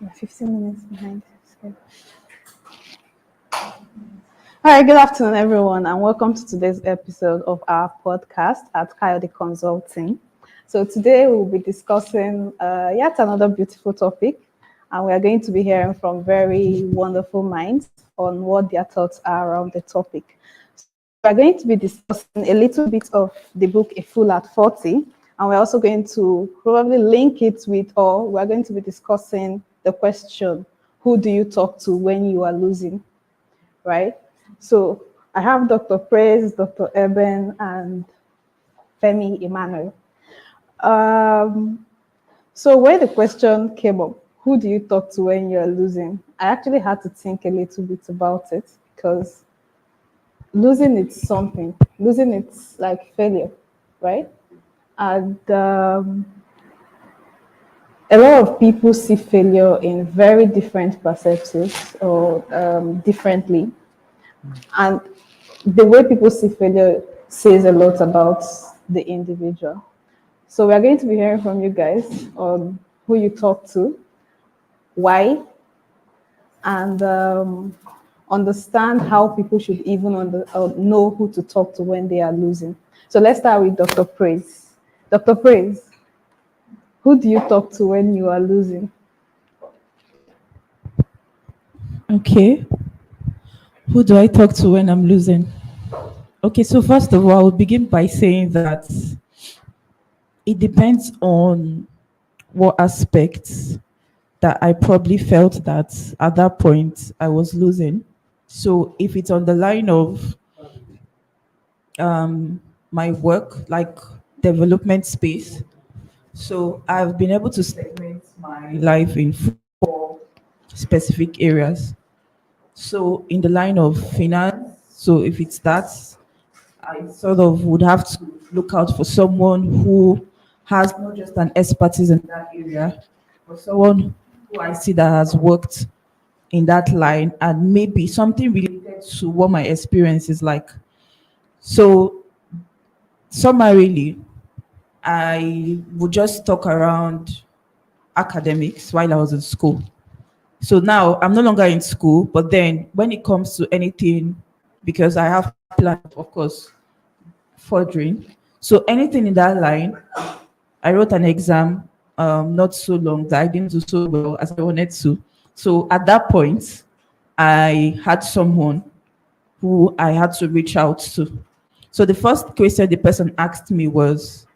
We're 15 minutes behind. All right, good afternoon, everyone, and welcome to today's episode of our podcast at Coyote Consulting. So today we'll be discussing yet another beautiful topic, and we are going to be hearing from very wonderful minds on what their thoughts are around the topic. So we're going to be discussing a little bit of the book A Fool at 40, and we're also going to probably link it with, or we're going to be discussing the question, who do you talk to when you are losing, right? So I have Dr. Praise, Dr. Eben, and Femi Emmanuel. So when the question came up, who do you talk to when you're losing? I actually had to think a little bit about it because losing is something. Losing it's like failure, right? And a lot of people see failure in very different perspectives or differently. And the way people see failure says a lot about the individual. So we're going to be hearing from you guys on who you talk to, why, and understand how people should even know who to talk to when they are losing. So let's start with Dr. Praise. Dr. Praise, who do you talk to when you are losing? Okay. Who do I talk to when I'm losing? Okay, so first of all, I will begin by saying that it depends on what aspects that I probably felt that at that point I was losing. So if it's on the line of my work, like development space, so I've been able to segment my life in 4 specific areas. So in the line of finance, so if it's that, I sort of would have to look out for someone who has not just an expertise in that area, but someone who I see that has worked in that line and maybe something related to what my experience is like. So summarily, I would just talk around academics while I was in school. So now I'm no longer in school, but then when it comes to anything, because I have plans, of course, furthering. So anything in that line, I wrote an exam not so long that I didn't do so well as I wanted to. So at that point, I had someone who I had to reach out to. So the first question the person asked me was,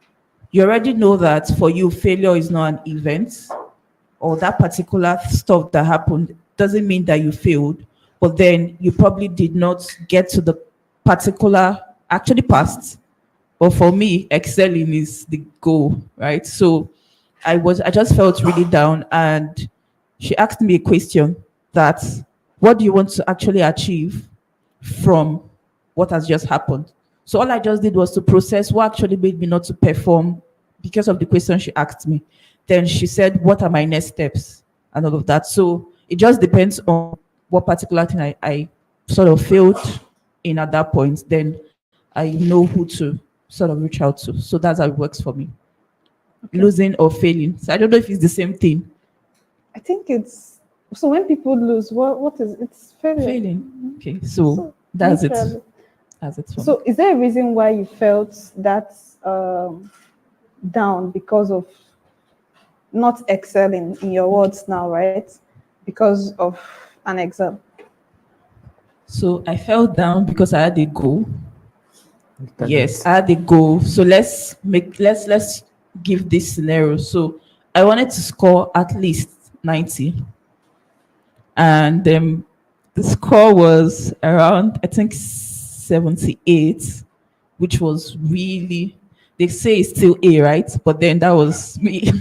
you already know that for you, failure is not an event, or that particular stuff that happened doesn't mean that you failed, but then you probably did not get to the particular actually passed. But for me, excelling is the goal, right? So I just felt really down, and she asked me a question that, what do you want to actually achieve from what has just happened? So all I just did was to process what actually made me not to perform because of the question she asked me. Then she said, what are my next steps and all of that. So it just depends on what particular thing I sort of failed in at that point. Then I know who to sort of reach out to. So that's how it works for me. Okay. Losing or failing. So I don't know if it's the same thing. I think it's so when people lose, what is it's failure. Failing. Okay, so So that's it. literally. That's it for me. So is there a reason why you felt that down because of not excelling in your Okay. words now, right? Because of an exam. So I fell down because I had a goal. Yes, Target. I had a goal. So let's give this scenario. So I wanted to score at least 90, and the score was around, I think, 78, which was really, they say it's still A, right? But then that was me.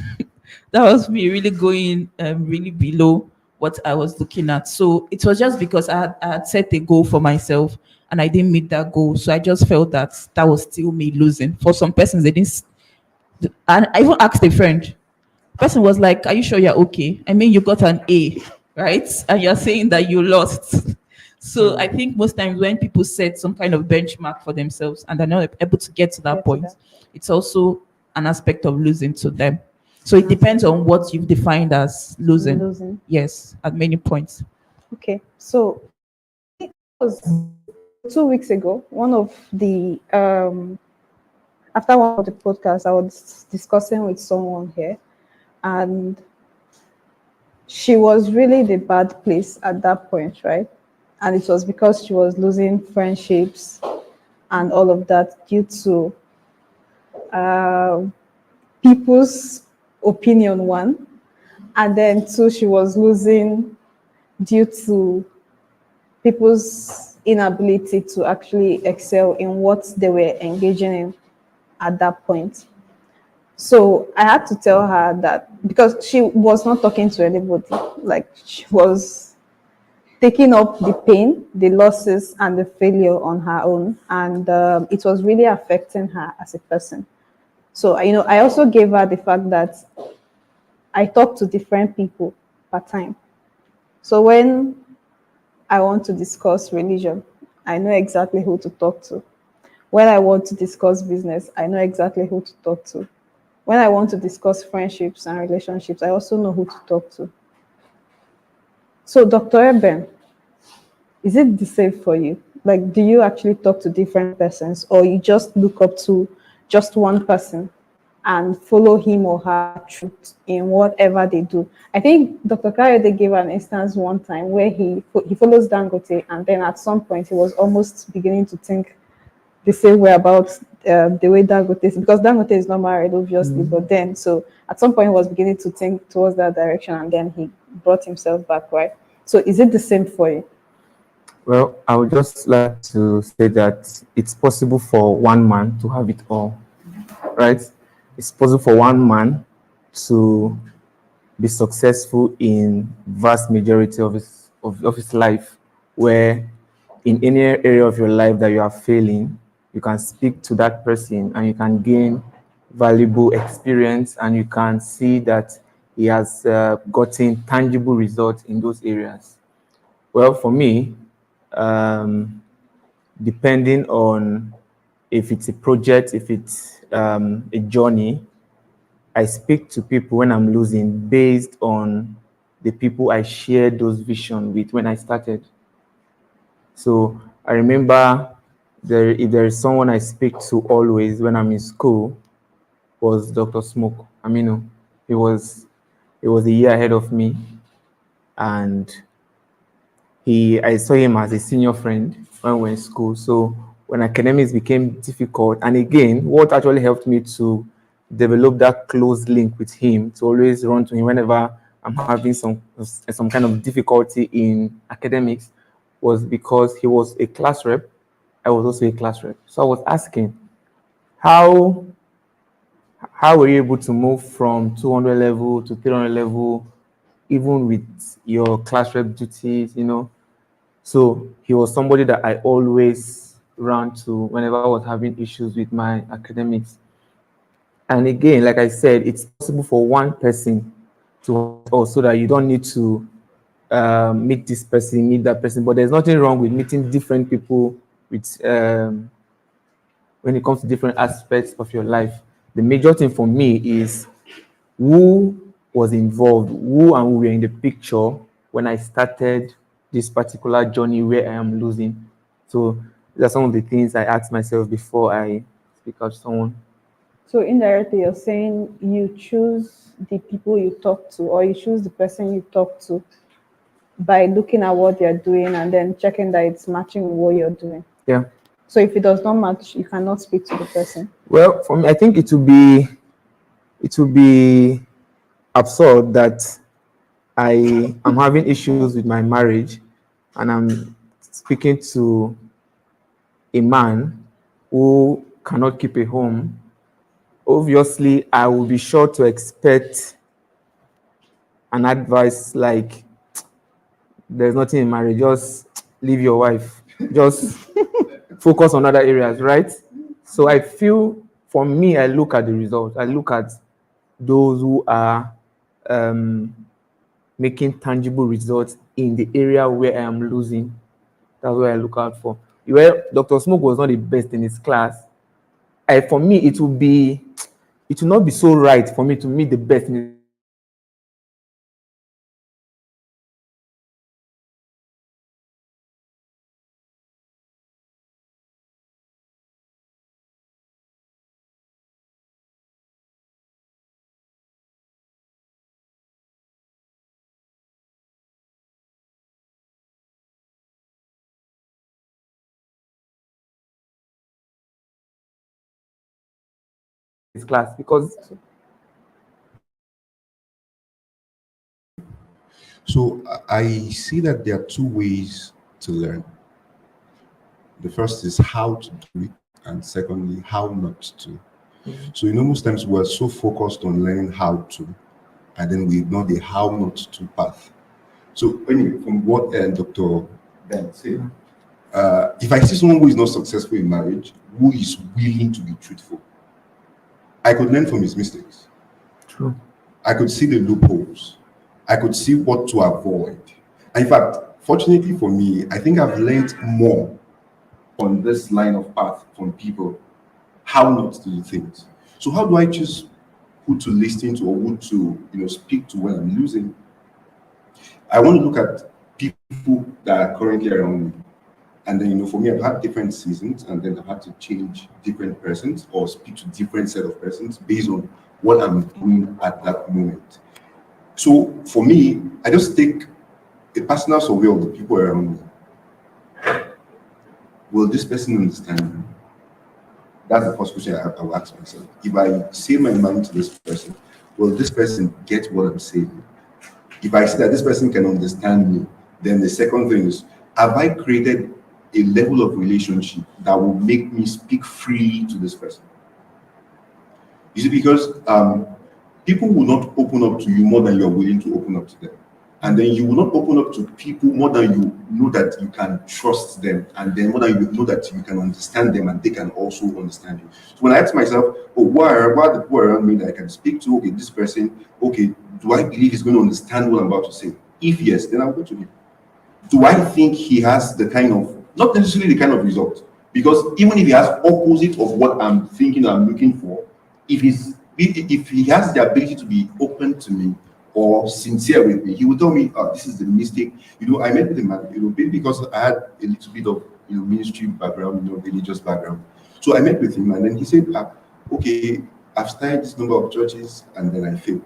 That was me really going really below what I was looking at. So it was just because I had set a goal for myself and I didn't meet that goal. So I just felt that that was still me losing. For some persons, they didn't. And I even asked a friend. Person was like, "Are you sure you're okay? I mean, you got an A, right? And you're saying that you lost." So I think most times when people set some kind of benchmark for themselves and they're not able to get to that Get to point, that. it's also an aspect of losing to them. So it depends on what you've defined as losing. Losing. Yes, at many points. Okay. So it was 2 weeks ago, one of the after one of the podcasts, I was discussing with someone here, and she was really the bad place at that point, right? And it was because she was losing friendships and all of that due to uh, people's opinion, one, and then two, she was losing due to people's inability to actually excel in what they were engaging in at that point. So I had to tell her that because she was not talking to anybody, like she was taking up the pain, the losses, and the failure on her own, and it was really affecting her as a person. So I also gave her the fact that I talk to different people per time. So when I want to discuss religion, I know exactly who to talk to. When I want to discuss business, I know exactly who to talk to. When I want to discuss friendships and relationships, I also know who to talk to. So, Dr. Eben, is it the same for you? Like, do you actually talk to different persons, or you just look up to just one person and follow him or her truth in whatever they do? I think Dr. Kayode gave an instance one time where he follows Dangote, and then at some point he was almost beginning to think the same way about the way Dangote is, because Dangote is not married, obviously, but then so at some point he was beginning to think towards that direction, and then he brought himself back, right? So is it the same for you? Well, I would just like to say that it's possible for one man to have it all, right? It's possible for one man to be successful in vast majority of his life, where in any area of your life that you are failing, you can speak to that person and you can gain valuable experience, and you can see that he has gotten tangible results in those areas. Well, for me, um, depending on if it's a project, if it's a journey, I speak to people when I'm losing based on the people I shared those vision with when I started. So I remember if there is someone I speak to always when I'm in school, was Dr. Smoke Amino. He was a year ahead of me, and I saw him as a senior friend when we were in school. So when academics became difficult, and again, what actually helped me to develop that close link with him, to always run to him whenever I'm having some kind of difficulty in academics, was because he was a class rep. I was also a class rep. So I was asking, how were you able to move from 200 level to 300 level, even with your class rep duties, So he was somebody that I always ran to whenever I was having issues with my academics. And again, like I said, it's possible for one person to also that you don't need to meet this person, meet that person. But there's nothing wrong with meeting different people with when it comes to different aspects of your life. The major thing for me is who was involved, who and who were in the picture when I started this particular journey where I am losing. So those are some of the things I ask myself before I speak out to someone. So indirectly, you're saying you choose the people you talk to, or you choose the person you talk to by looking at what they're doing and then checking that it's matching with what you're doing. Yeah. So if it does not match, you cannot speak to the person. Well, for me, I think it would be absurd that I am having issues with my marriage and I'm speaking to a man who cannot keep a home. Obviously, I will be sure to expect an advice like, there's nothing in marriage, just leave your wife, just focus on other areas, right? So I feel, for me, I look at the results. I look at those who are um, making tangible results in the area where I am losing. That's what I look out for. Where Dr. Smoke was not the best in his class, for me, it will not be so right for me to meet the best in his class and then tell him, his class, because So I see that there are two ways to learn. The first is how to do it, and secondly, how not to. So most times we're so focused on learning how to, and then we ignore the how not to path. So anyway, from what Dr. Ben said, if I see someone who is not successful in marriage, who is willing to be truthful, I could learn from his mistakes. true. I could see the loopholes. I could see what to avoid. In fact, fortunately for me, I think I've learned more on this line of path from people how not to do things. So how do I choose who to listen to or who to speak to when I'm losing? I want to look at people that are currently around me. And then, for me, I've had different seasons, and then I've had to change different persons or speak to different set of persons based on what I'm doing at that moment. So for me, I just take a personal survey of the people around me. Will this person understand me? That's the first question I will ask myself. If I say my mind to this person, will this person get what I'm saying? If I see that this person can understand me, then the second thing is, have I created a level of relationship that will make me speak free to this person? You see, because people will not open up to you more than you're willing to open up to them. And then you will not open up to people more than you know that you can trust them, and then more than you know that you can understand them and they can also understand you. So when I ask myself, oh, what are the people around me that I can speak to? Okay, this person, okay, do I believe he's going to understand what I'm about to say? If yes, then I'll go to him. Do I think he has the kind of, not necessarily the kind of result, because even if he has opposite of what I'm thinking I'm looking for, if he has the ability to be open to me or sincere with me, he will tell me, this is the mistake. I met with him, because I had a little bit of ministry background, religious background. So I met with him, and then he said, okay, I've started this number of churches and then I failed.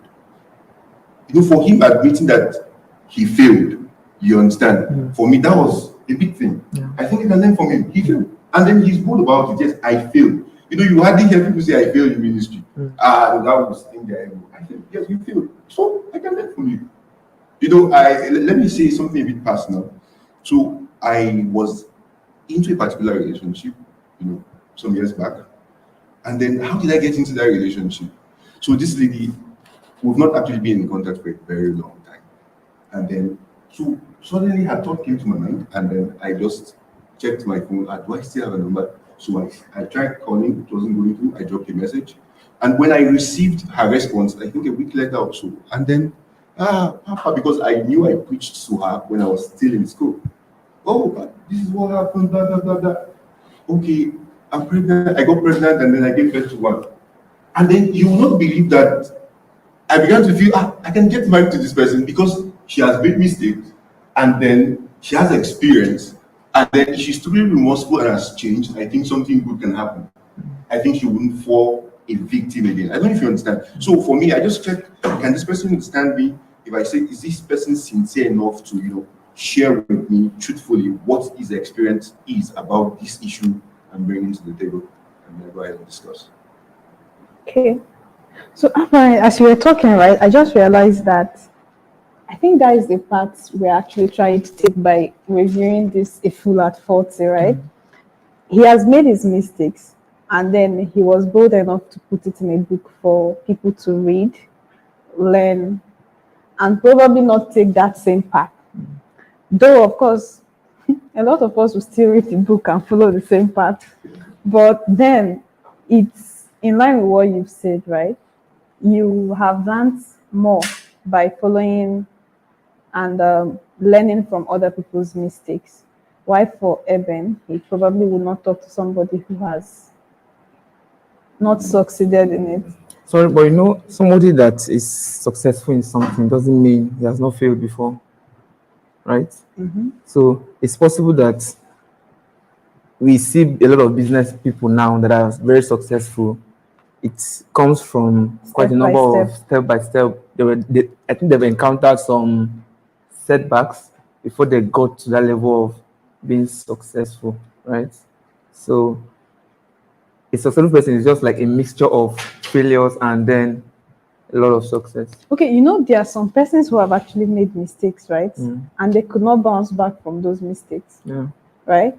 For him admitting that he failed, you understand? For me, that was a big thing. I think you can learn from him. He failed. And then he's bold about it. Yes, I failed. You hardly hear people say, I failed in ministry. That was in their ego. I failed. Yes, you failed. So I can learn from you. Let me say something a bit personal. So I was into a particular relationship, some years back. And then how did I get into that relationship? So this lady, we've not actually been in contact for a very long time. And then so suddenly her thought came to my mind, and then I just checked my phone. Do I still have a number? So I tried calling, it wasn't going through. I dropped a message. And when I received her response, I think a week later or so, and then Papa, because I knew I preached to her when I was still in school. Oh, this is what happened, blah blah blah blah. Okay, I'm pregnant. I got pregnant, and then I gave birth to one. And then you will not believe that I began to feel I can get married to this person because she has made mistakes, and then she has experience, and then she's truly remorseful and has changed. I think something good can happen. I think she wouldn't fall a victim again. I don't know if you understand. So for me, I just check, can this person understand me? If I say, is this person sincere enough to share with me truthfully what his experience is about this issue I'm bringing to the table, and then go ahead and discuss. Okay. So as you were talking, right, I just realized that I think that is the part we're actually trying to take by reviewing this A Fool at 40, right? He has made his mistakes, and then he was bold enough to put it in a book for people to read, learn, and probably not take that same path. Though, of course, a lot of us will still read the book and follow the same path. But then it's in line with what you've said, right? You have learned more by following and learning from other people's mistakes. Why for Eben, he probably would not talk to somebody who has not succeeded in it. Sorry, but somebody that is successful in something doesn't mean he has not failed before, right? So it's possible that we see a lot of business people now that are very successful. It comes from quite a number of step by step. I think they've encountered some setbacks before they got to that level of being successful, right? So a successful person is just like a mixture of failures and then a lot of success. Okay, there are some persons who have actually made mistakes, right? And they could not bounce back from those mistakes. Yeah. Right?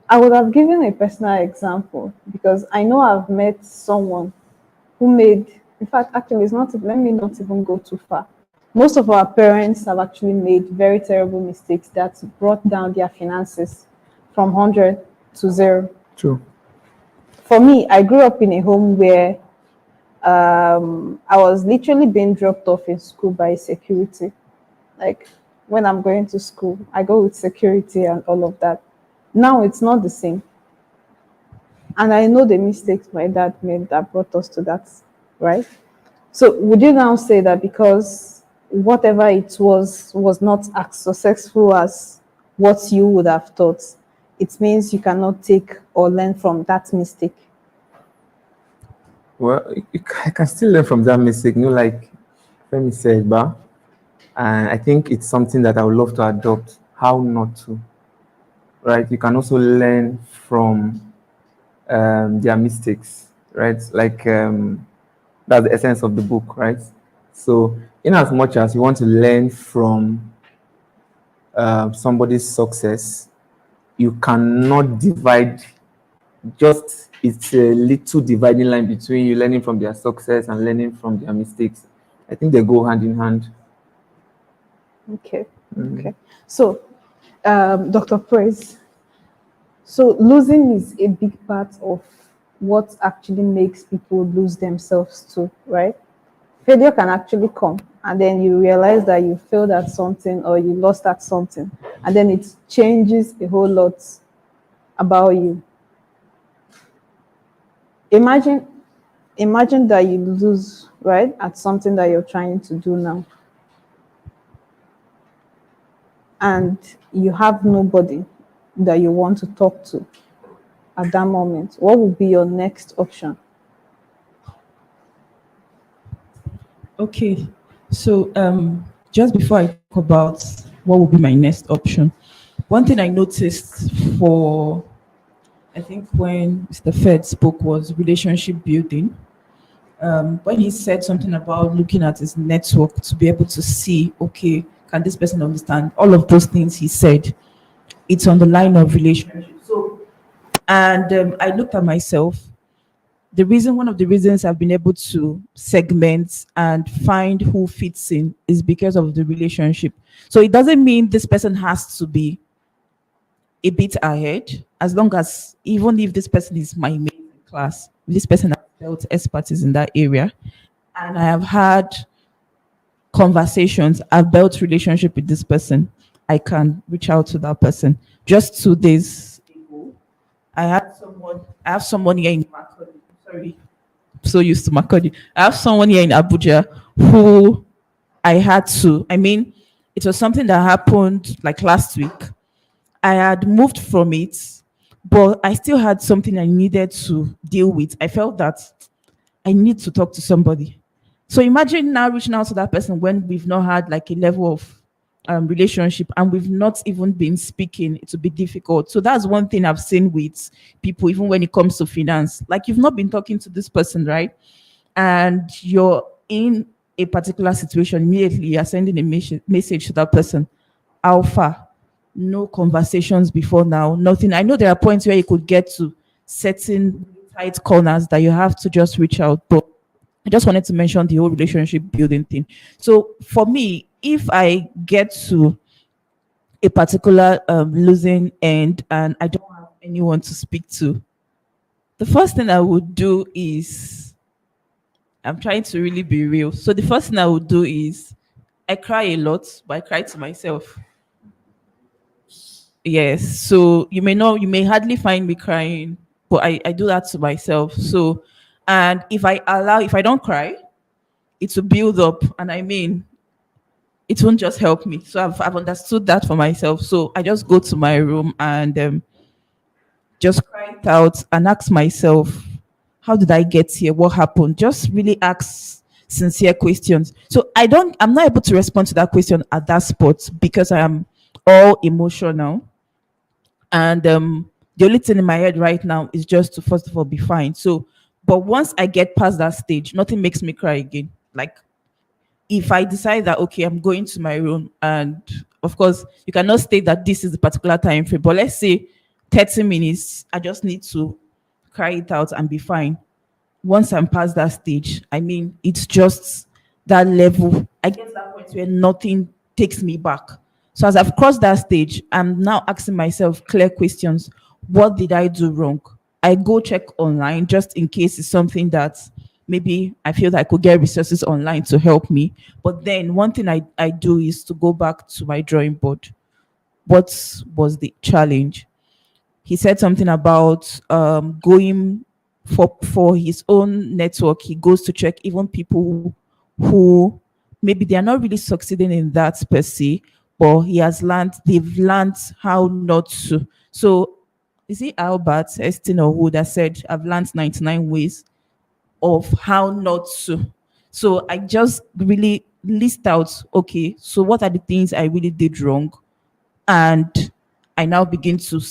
I would have given a personal example because I know I've met someone who made, in fact, actually, let me not even go too far. Most of our parents have actually made very terrible mistakes that brought down their finances from 100 to 0. True. For me, I grew up in a home where I was literally being dropped off in school by security. Like when I'm going to school, I go with security and all of that. Now it's not the same. And I know the mistakes my dad made that brought us to that, right? So would you now say that because whatever it was not as successful as what you would have thought, it means you cannot take or learn from that mistake? Well, I can still learn from that mistake, like Femi said, but I think it's something that I would love to adopt, how not to, right? You can also learn from their mistakes, right? Like that's the essence of the book, right? So in as much as you want to learn from somebody's success, you cannot divide. It's a little dividing line between you learning from their success and learning from their mistakes. I think they go hand in hand. Okay. Okay. So, Dr. Praise, so losing is a big part of what actually makes people lose themselves too, right? Failure can actually come, and then you realize that you failed at something or you lost at something, and then it changes a whole lot about you. Imagine that you lose, right, at something that you're trying to do now, and you have nobody that you want to talk to at that moment. What would be your next option? Okay, so just before I talk about what will be my next option, one thing I noticed for I think when Mr. Fed spoke was relationship building. When he said something about looking at his network to be able to see, okay, can this person understand all of those things he said? It's on the line of relationship. So, and I looked at myself. One of the reasons I've been able to segment and find who fits in is because of the relationship. So it doesn't mean this person has to be a bit ahead, as long as even if this person is my mate in class, this person has built expertise in that area, and I have had conversations, I've built relationship with this person, I can reach out to that person. Just 2 days ago, I have someone here in Makodi. Sorry, I'm so used to Makodi. I have someone here in Abuja who I had to, I mean, it was something that happened like last week. I had moved from it, but I still had something I needed to deal with. I felt that I need to talk to somebody. So imagine now reaching out to that person when we've not had like a level of relationship and we've not even been speaking. It would be difficult. So that's one thing I've seen with people, even when it comes to finance. Like you've not been talking to this person, right? And you're in a particular situation, immediately you're sending a message to that person. Alpha, no conversations before now, nothing. I know there are points where you could get to certain tight corners that you have to just reach out, but I just wanted to mention the whole relationship building thing. So for me, if I get to a particular losing end and I don't have anyone to speak to, the first thing I would do is I'm trying to really be real. So the first thing I would do is I cry a lot, but I cry to myself. Yes. So you may hardly find me crying, but I do that to myself. So, and if I don't cry, it will build up. And I mean, it won't just help me. So I've understood that for myself. So I just go to my room and just cry it out and ask myself, how did I get here? What happened? Just really ask sincere questions. So I'm not able to respond to that question at that spot because I am all emotional. And the only thing in my head right now is just to first of all be fine. So, but once I get past that stage, nothing makes me cry again. Like if I decide that okay, I'm going to my room, and of course you cannot state that this is the particular time frame, but let's say 30 minutes, I just need to cry it out and be fine. Once I'm past that stage, I mean, it's just that level. I get to that point where nothing takes me back. So as I've crossed that stage, I'm now asking myself clear questions. What did I do wrong? I go check online just in case it's something that maybe I feel that I could get resources online to help me. But then one thing I do is to go back to my drawing board. What was the challenge? He said something about going for his own network. He goes to check even people who maybe they are not really succeeding in that per se, but they've learned how not to. So is it Albert Einstein or who that said, I've learned 99 ways of how not to. So I just really list out, okay, so what are the things I really did wrong? And I now begin to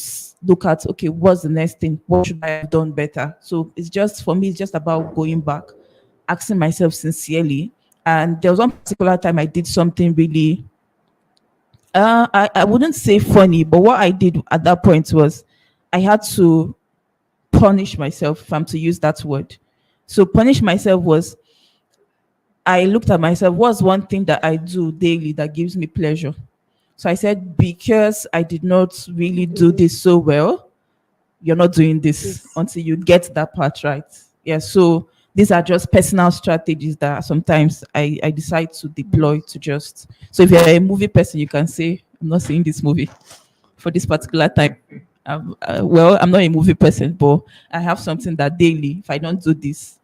look at, okay, what's the next thing? What should I have done better? So it's just, for me, it's just about going back, asking myself sincerely. And there was one particular time I did something really, I wouldn't say funny, but what I did at that point was I had to punish myself, if I'm to use that word. So punish myself was I looked at myself, what's one thing that I do daily that gives me pleasure? So I said, because I did not really do this so well, you're not doing this This. until you get that part right. Yeah. So these are just personal strategies that sometimes I decide to deploy to just. So if you're a movie person, you can say, I'm not seeing this movie for this particular time. Well, I'm not a movie person, but I have something that daily, if I don't do this,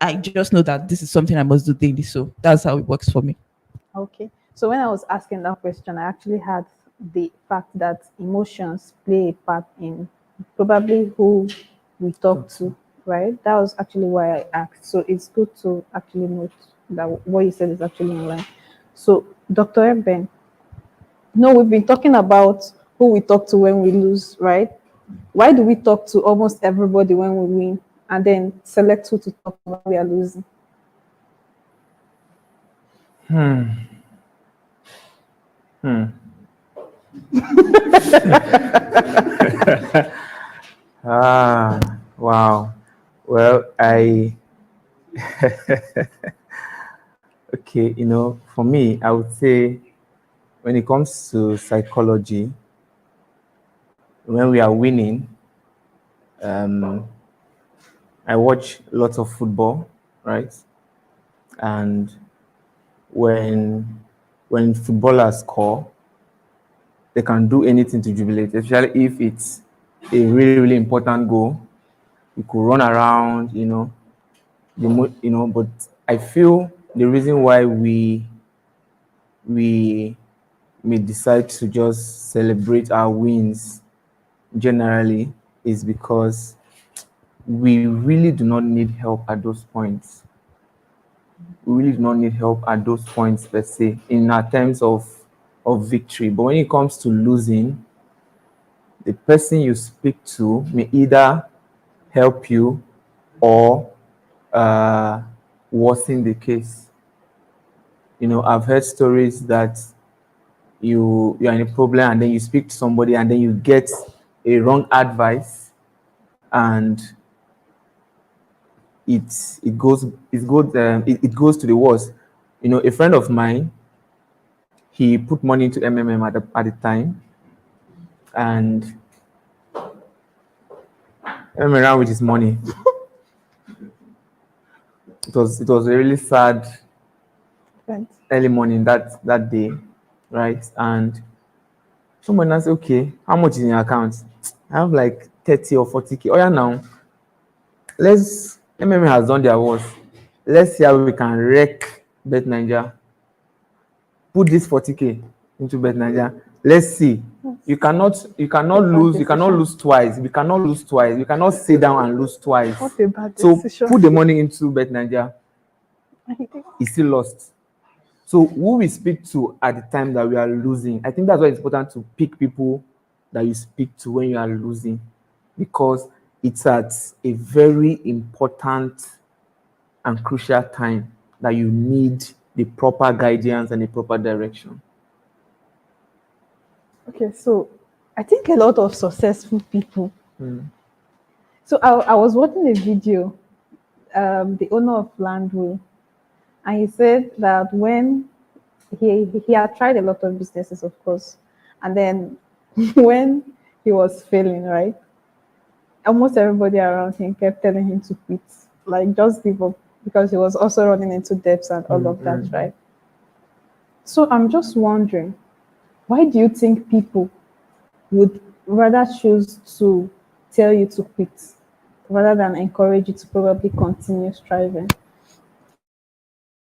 I just know that this is something I must do daily. So that's how it works for me. Okay. So when I was asking that question, I actually had the fact that emotions play a part in probably who we talk to, right? That was actually why I asked. So it's good to actually note. that what you said is actually in line. So, Dr. Ben, no, we've been talking about who we talk to when we lose, right? Why do we talk to almost everybody when we win and then select who to talk to when we are losing? Wow. Well, okay, for me, I would say when it comes to psychology, when we are winning, um, I watch lots of football, right? And when when footballers score, they can do anything to jubilate, especially if it's a really, really important goal. You could run around, but I feel the reason why we may decide to just celebrate our wins generally is because we really do not need help at those points. We really do not need help at those points per se in our terms of victory. But when it comes to losing, the person you speak to may either help you or uh, worsen the case. I've heard stories that you're in a problem and then you speak to somebody and then you get a wrong advice, and it goes to the worst. A friend of mine, he put money into MMM at the time, and MMM ran with his money. It was a really sad Right. early morning that day, right? And someone asked, okay, how much is in your account? I have like 30 or 40K. Oh yeah, now let's MMA has done their worst. Let's see how we can wreck Bet Niger. Put this 40K into Bet Niger. Let's see. You cannot lose twice. We cannot lose twice. We cannot sit down and lose twice. What a bad So decision. put the money into Bet Niger. He still lost. So who we speak to at the time that we are losing, I think that's why it's important to pick people that you speak to when you are losing, because it's at a very important and crucial time that you need the proper guidance and the proper direction. Okay, so I think a lot of successful people. So I was watching a video, the owner of Landway, and he said that when he had tried a lot of businesses, of course, and then when he was failing, right, almost everybody around him kept telling him to quit, like just give up, because he was also running into debts and all of that, right? So I'm just wondering, why do you think people would rather choose to tell you to quit rather than encourage you to probably continue striving?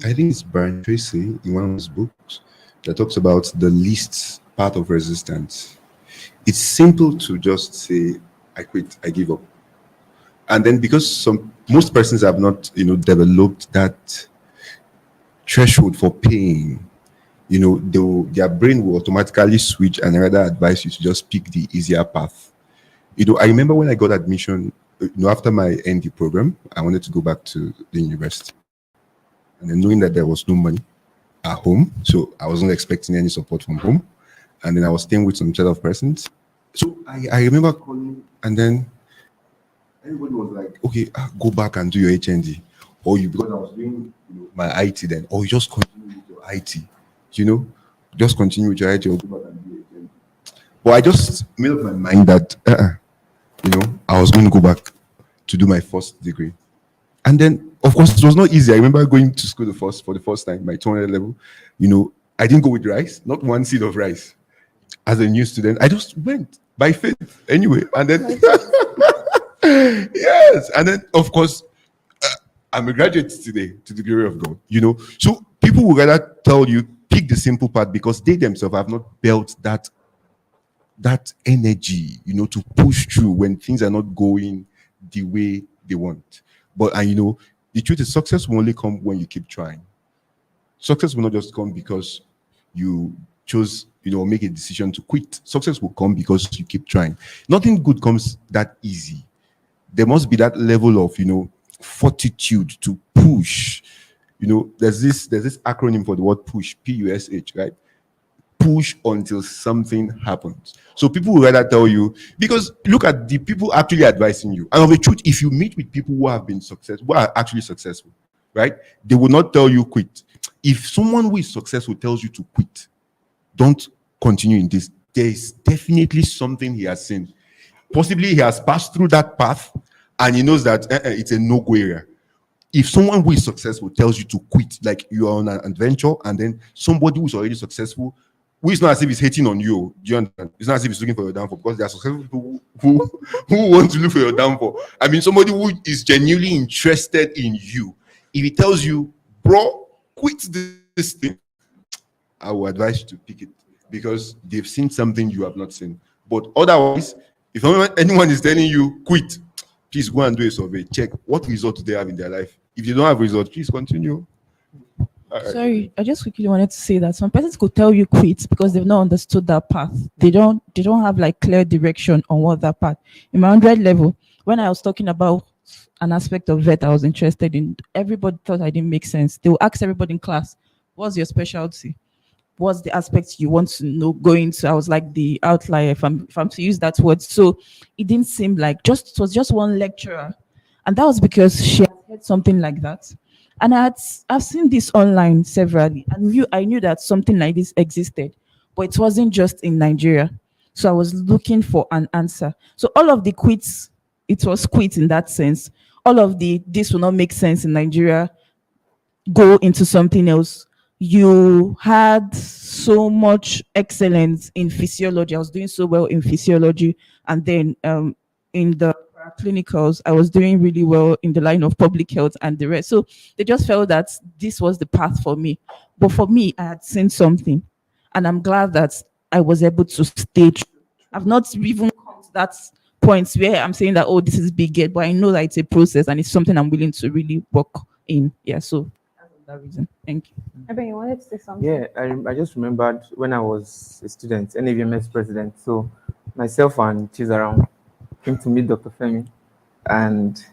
I think it's Brian Tracy in one of his books that talks about the least part of resistance. It's simple to just say, I quit, I give up. And then because most persons have not, developed that threshold for pain, their brain will automatically switch and rather advise you to just pick the easier path. I remember when I got admission, after my ND program, I wanted to go back to the university. And then knowing that there was no money at home, so I wasn't expecting any support from home. And then I was staying with some set of persons. So I remember calling, and then everybody was like, okay, go back and do your HND. Or because I was doing my IT then, or you just continue with your IT, just continue with your IT or go back and do your HND. But I just made up my mind that, I was going to go back to do my first degree. And then, of course, it was not easy. I remember going to school for the first time, my 200 level. I didn't go with rice, not one seed of rice. As a new student, I just went by faith anyway. And then, yes. And then, of course, I'm a graduate today, to the glory of God. So people would rather tell you, pick the simple part because they themselves have not built that energy, to push through when things are not going the way they want. But the truth is, success will only come when you keep trying. Success will not just come because you chose, make a decision to quit. Success will come because you keep trying. Nothing good comes that easy. There must be that level of, fortitude to push. There's this acronym for the word push, PUSH, right? Push until something happens. So people will rather tell you, because look at the people actually advising you. And of the truth, if you meet with people who have been successful, who are actually successful, right? They will not tell you quit. If someone who is successful tells you to quit, don't continue in this. There is definitely something he has seen. Possibly he has passed through that path and he knows that it's a no-go area. If someone who is successful tells you to quit, like you are on an adventure, and then somebody who's already successful, who is not as if he's hating on you, do you understand? It's not as if he's looking for your downfall, because there are successful people who want to look for your downfall. I mean, somebody who is genuinely interested in you. If he tells you, bro, quit this thing, I will advise you to pick it, because they've seen something you have not seen. But otherwise, if anyone is telling you quit, please go and do a survey. Check what results they have in their life. If you don't have results, please continue. All right. Sorry, I just quickly wanted to say that some persons could tell you quit because they've not understood that path. They don't have like clear direction on what that path. In my 100 level, when I was talking about an aspect of vet I was interested in, everybody thought I didn't make sense. They will ask everybody in class, what's your specialty? What's the aspect you want to know go into? I was like the outlier, if I'm to use that word. So it didn't seem like, just it was just one lecturer, and that was because she had heard something like that. And I've seen this online severally, and I knew that something like this existed, but it wasn't just in Nigeria. So I was looking for an answer. So all of the quits, it was quit in that sense. All of the this will not make sense in Nigeria, go into something else. You had so much excellence in physiology. I was doing so well in physiology, and then in the clinicals, I was doing really well in the line of public health and the rest. So they just felt that this was the path for me. But for me, I had seen something, and I'm glad that I was able to stay true. I've not even come to that point where I'm saying that, oh, this is big yet, but I know that it's a process and it's something I'm willing to really work in. Yeah, so that's for that reason. Thank you. Eben, you wanted to say something? Yeah, I just remembered when I was a student, NAVMS president. So myself and Chizaram came to meet Dr. Femi, and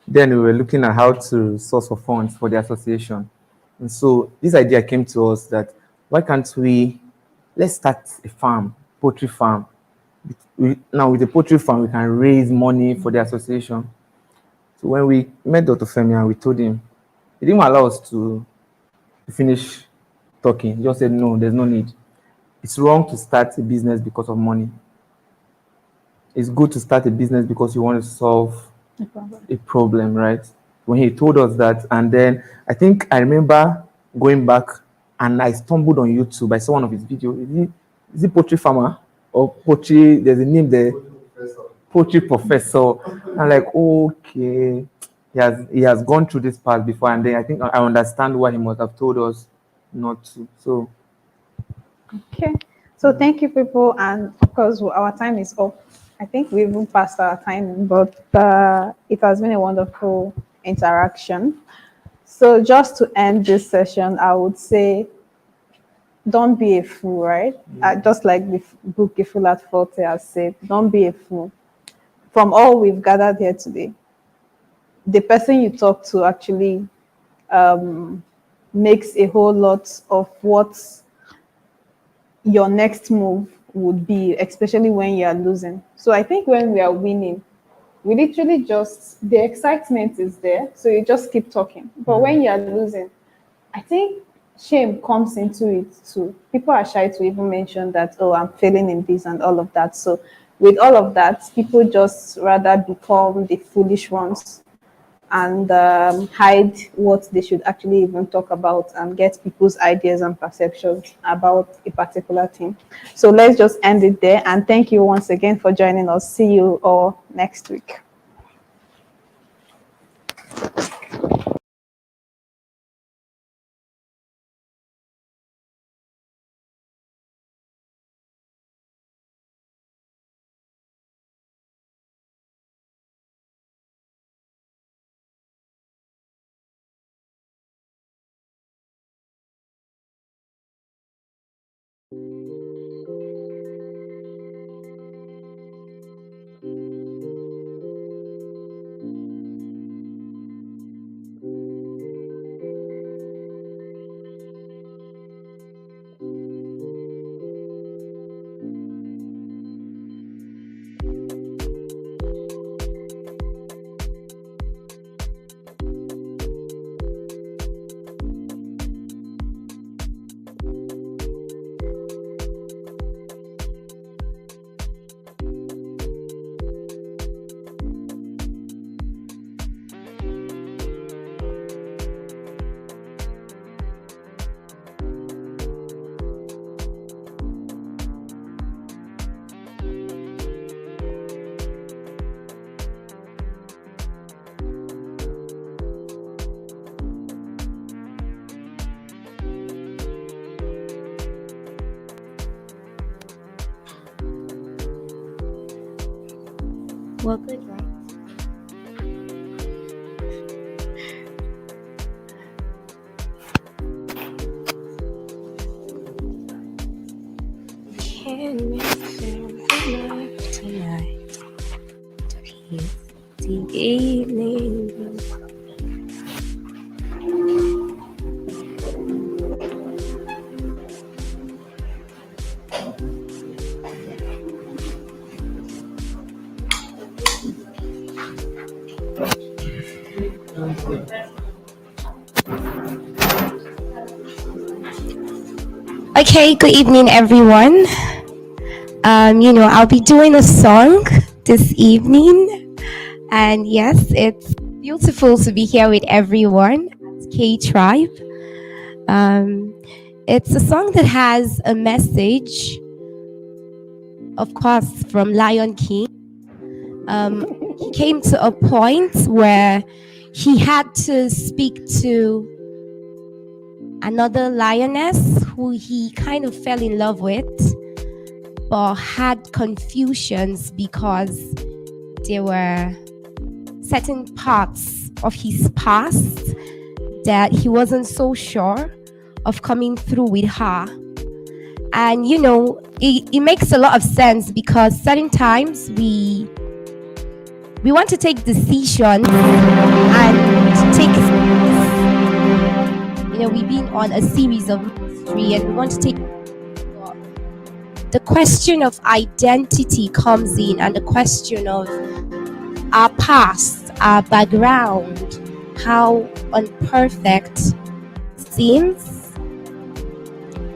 then we were looking at how to source for funds for the association. And so this idea came to us that why can't let's start a farm, poultry farm. Now with the poultry farm, we can raise money for the association. So when we met Dr. Femi and we told him, he didn't allow us to finish talking. He just said, no, there's no need. It's wrong to start a business because of money. It's good to start a business because you want to solve No problem. a problem, right? When he told us that, and then I think I remember going back and I stumbled on YouTube. I saw one of his videos. Is it poultry farmer or poultry? There's a name there, poultry professor. I'm like, okay, he has gone through this path before, and then I think I understand why he must have told us not to. So Okay. So thank you, people, and of course our time is up. I think we even passed our time, but it has been a wonderful interaction. So just to end this session, I would say, don't be a fool, right? Just like the book "A Fool at Fault" has said, don't be a fool. From all we've gathered here today, the person you talk to actually makes a whole lot of what your next move would be, especially when you are losing. So I think when we are winning, we literally just, the excitement is there, so you just keep talking. But when you are losing, I think shame comes into it too. People are shy to even mention that, oh, I'm failing in this and all of that. So with all of that, people just rather become the foolish ones and hide what they should actually even talk about and get people's ideas and perceptions about a particular thing. So let's just end it there. And thank you once again for joining us. See you all next week. Well, good, right? Can you feel the love tonight? Here's the evening. Okay, good evening, everyone. I'll be doing a song this evening, and yes, it's beautiful to be here with everyone. K Tribe. It's a song that has a message, of course, from Lion King. He came to a point where he had to speak to another lioness who he kind of fell in love with, but had confusions because there were certain parts of his past that he wasn't so sure of coming through with her. And it makes a lot of sense because certain times we want to take decisions and take, we've been on a series of history and we want to take, the question of identity comes in, and the question of our past, our background, how imperfect seems,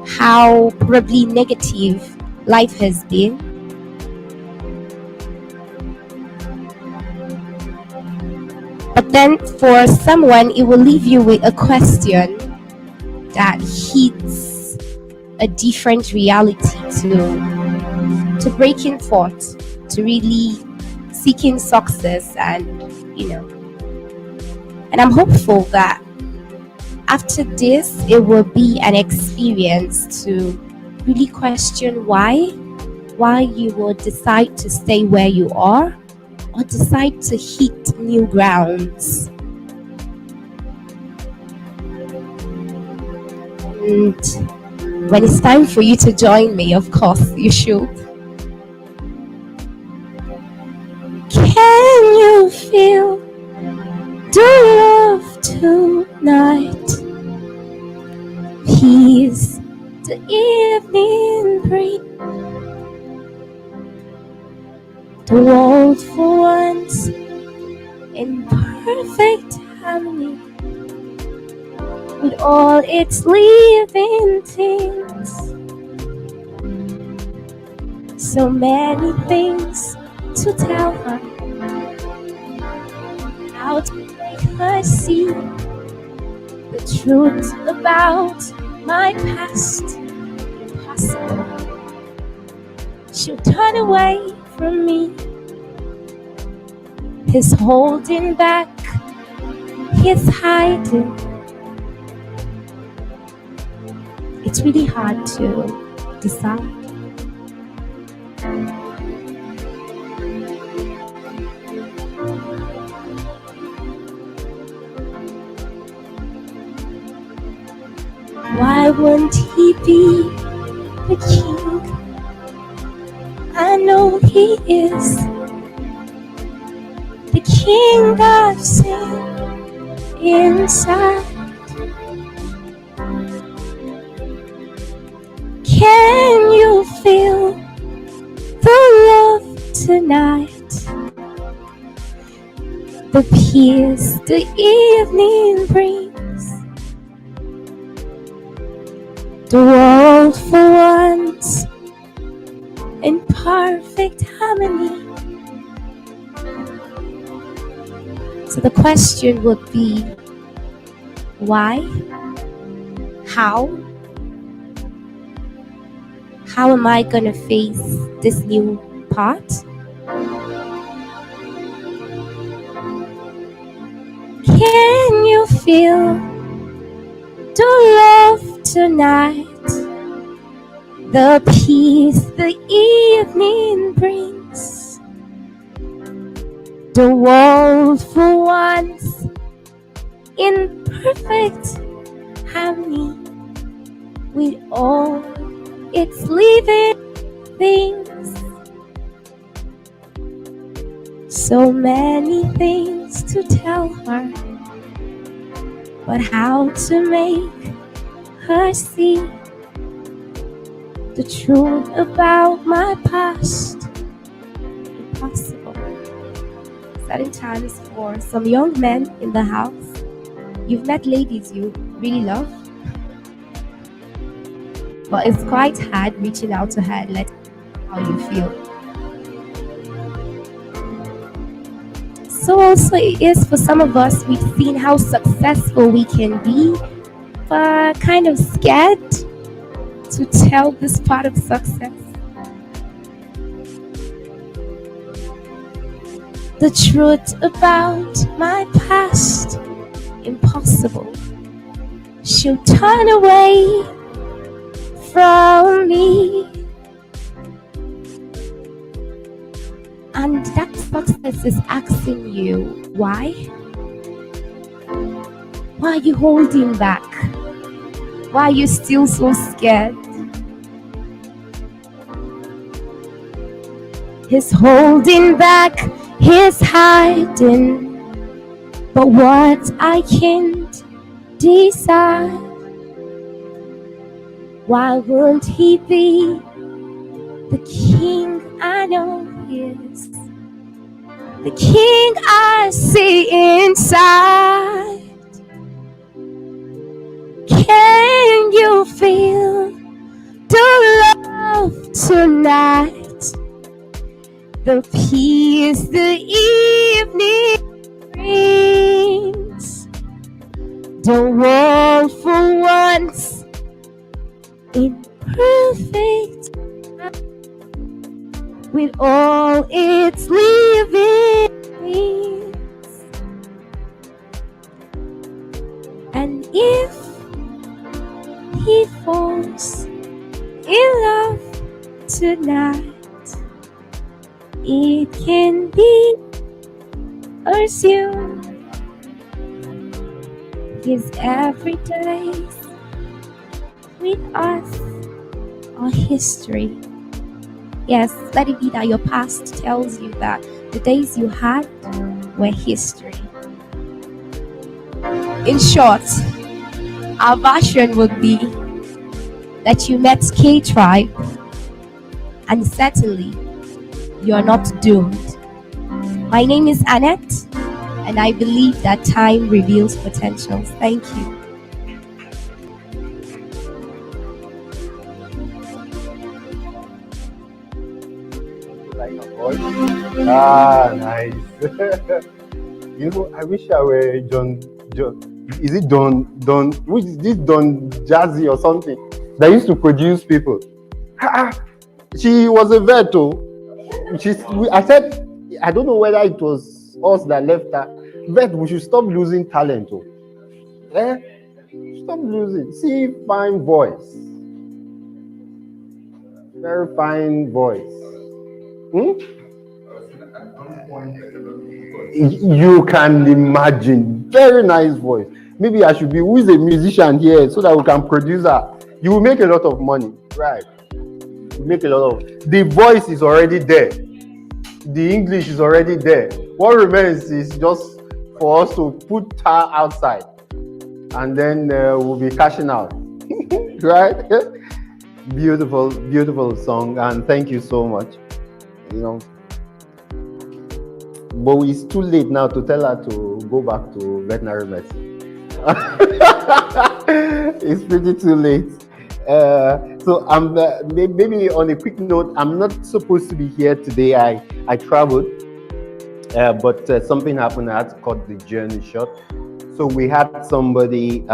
how probably negative life has been. But then for someone, it will leave you with a question that hits a different reality to breaking forth, to really seeking success, and I'm hopeful that after this it will be an experience to really question why you will decide to stay where you are or decide to hit new grounds. And when it's time for you to join me, of course you should. Can you feel the love tonight? Peace the evening bring. The world for once in perfect harmony with all its living things. So many things to tell her, how to make her see the truth about my past. Impossible. She'll turn away from me. He's holding back, he's hiding. It's really hard to decide. Why won't he be the king? I know he is the king I've seen inside. Can you feel the love tonight? The peace the evening brings. The world for once in perfect harmony. So the question would be, why? How? How am I gonna face this new part? Can you feel the love tonight? The peace the evening brings. The world for once in perfect harmony with all its living things. So many things to tell her, but how to make her see the truth about my past? Impossible. Certain times for some young men in the house, you've met ladies you really love, but it's quite hard reaching out to her and letting her know how you feel. So also it is for some of us. We've seen how successful we can be, but kind of scared to tell this part of success. The truth about my past, impossible. She'll turn away from me. And that success is asking you, why? Why are you holding back? Why are you still so scared? He's holding back, he's hiding, but what I can't decide. Why won't he be the king I know he is? The king I see inside. Can you feel the love tonight? The peace the evening brings. The world for once in perfect with all its living things. And if he falls in love tonight, it can be assumed his everydays with us are history. Yes, let it be that your past tells you that the days you had were history. In short, our version would be that you met K-Tribe, and certainly you're not doomed. My name is Annette, and I believe that time reveals potentials. Thank you. Ah, nice. I wish I were John. Is it Don? Which is this Don Jazzy or something that used to produce people? She was a vet, oh. I said, I don't know whether it was us that left her. Vet, we should stop losing talent, oh. Stop losing. See, fine voice. Very fine voice. You can imagine. Very nice voice. Maybe I should be who is a musician here so that we can produce her. You will make a lot of money. Right. You make a lot of. The voice is already there. The English is already there. What remains is just for us to put her outside. And then we'll be cashing out. Right? Beautiful, beautiful song. And thank you so much. But it's too late now to tell her to go back to veterinary medicine. It's pretty too late. So I'm maybe on a quick note, I'm not supposed to be here today. I traveled, but something happened. I had to cut the journey short. So we had somebody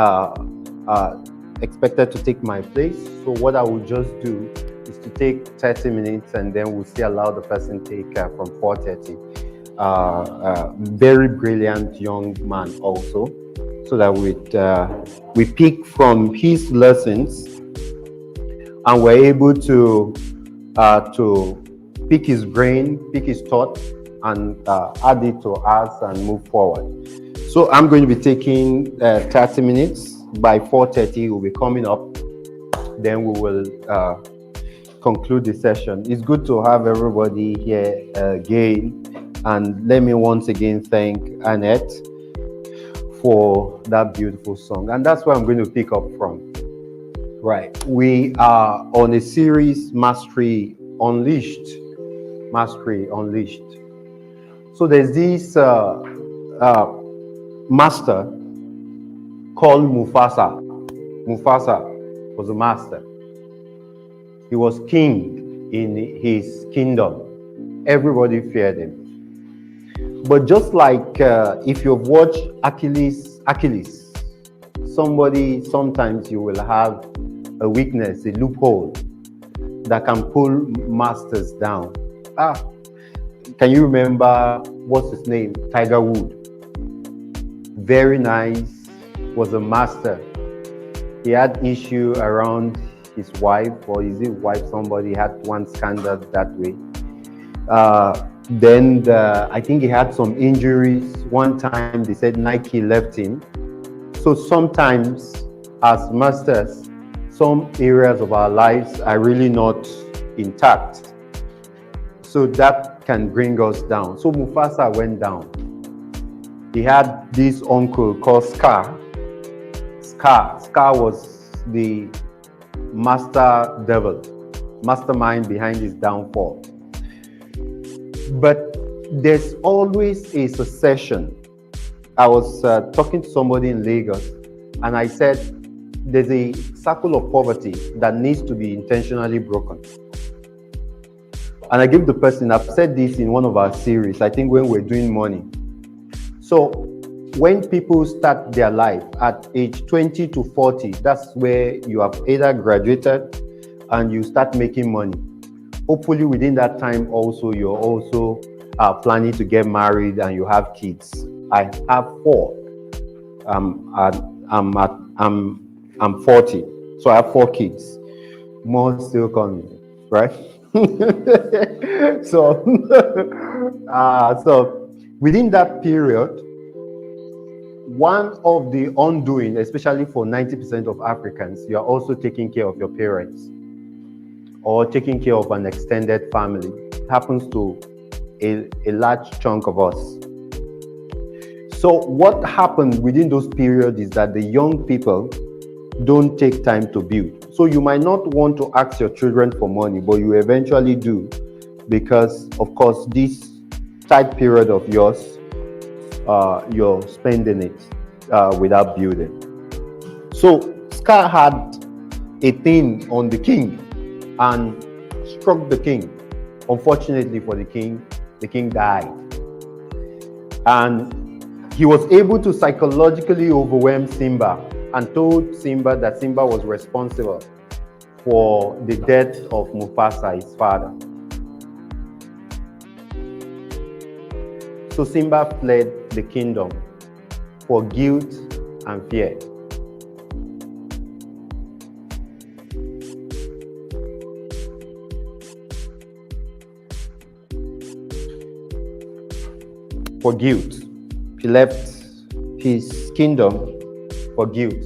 expected to take my place. So what I will just do is to take 30 minutes, and then we'll still allow the person take from 4:30. Very brilliant young man also, so that we pick from his lessons, and we're able to pick his brain, pick his thought, and add it to us and move forward. So I'm going to be taking 30 minutes. By 4:30, we'll be coming up. Then we will conclude the session. It's good to have everybody here again. And let me once again thank Annette for that beautiful song. And that's where I'm going to pick up from. Right. We are on a series, Mastery Unleashed. Mastery Unleashed. So there's this master called Mufasa. Mufasa was a master. He was king in his kingdom. Everybody feared him. But just like if you've watched Achilles, sometimes you will have a weakness, a loophole that can pull masters down. Can you remember what's his name? Tiger Woods. Very nice, was a master. He had issue around his wife, or is it wife? Somebody had one scandal that way. Then I think he had some injuries. One time they said Nike left him. So sometimes as masters, some areas of our lives are really not intact. So that can bring us down. So Mufasa went down. He had this uncle called Scar. Scar was the master devil, mastermind behind his downfall. But there's always a succession. I was talking to somebody in Lagos, and I said, there's a circle of poverty that needs to be intentionally broken. And I give the person, I've said this in one of our series, I think when we're doing money. So when people start their life at age 20 to 40, that's where you have either graduated and you start making money. Hopefully within that time also, you're also planning to get married and you have kids. I have 4. I'm 40, so I have 4 kids. More still coming, right? So within that period, one of the undoing, especially for 90% of Africans, you are also taking care of your parents or taking care of an extended family. It happens to a large chunk of us. So what happened within those periods is that the young people don't take time to build. So you might not want to ask your children for money, but you eventually do, because of course this tight period of yours, you're spending it without building. So Scar had a thing on the king and struck the king. Unfortunately for the king died. And he was able to psychologically overwhelm Simba and told Simba that Simba was responsible for the death of Mufasa, his father. So Simba fled the kingdom for guilt and fear. For guilt. He left his kingdom for guilt.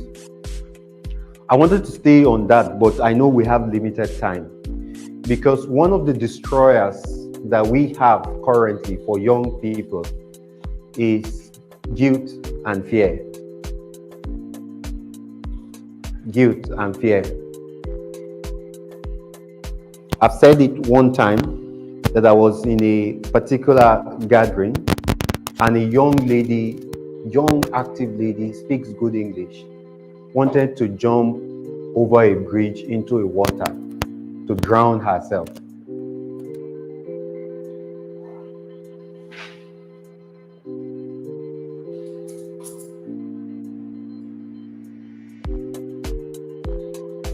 I wanted to stay on that, but I know we have limited time, because one of the destroyers that we have currently for young people is guilt and fear. Guilt and fear. I've said it one time that I was in a particular gathering and a young lady, young active lady, speaks good English, wanted to jump over a bridge into a water to drown herself.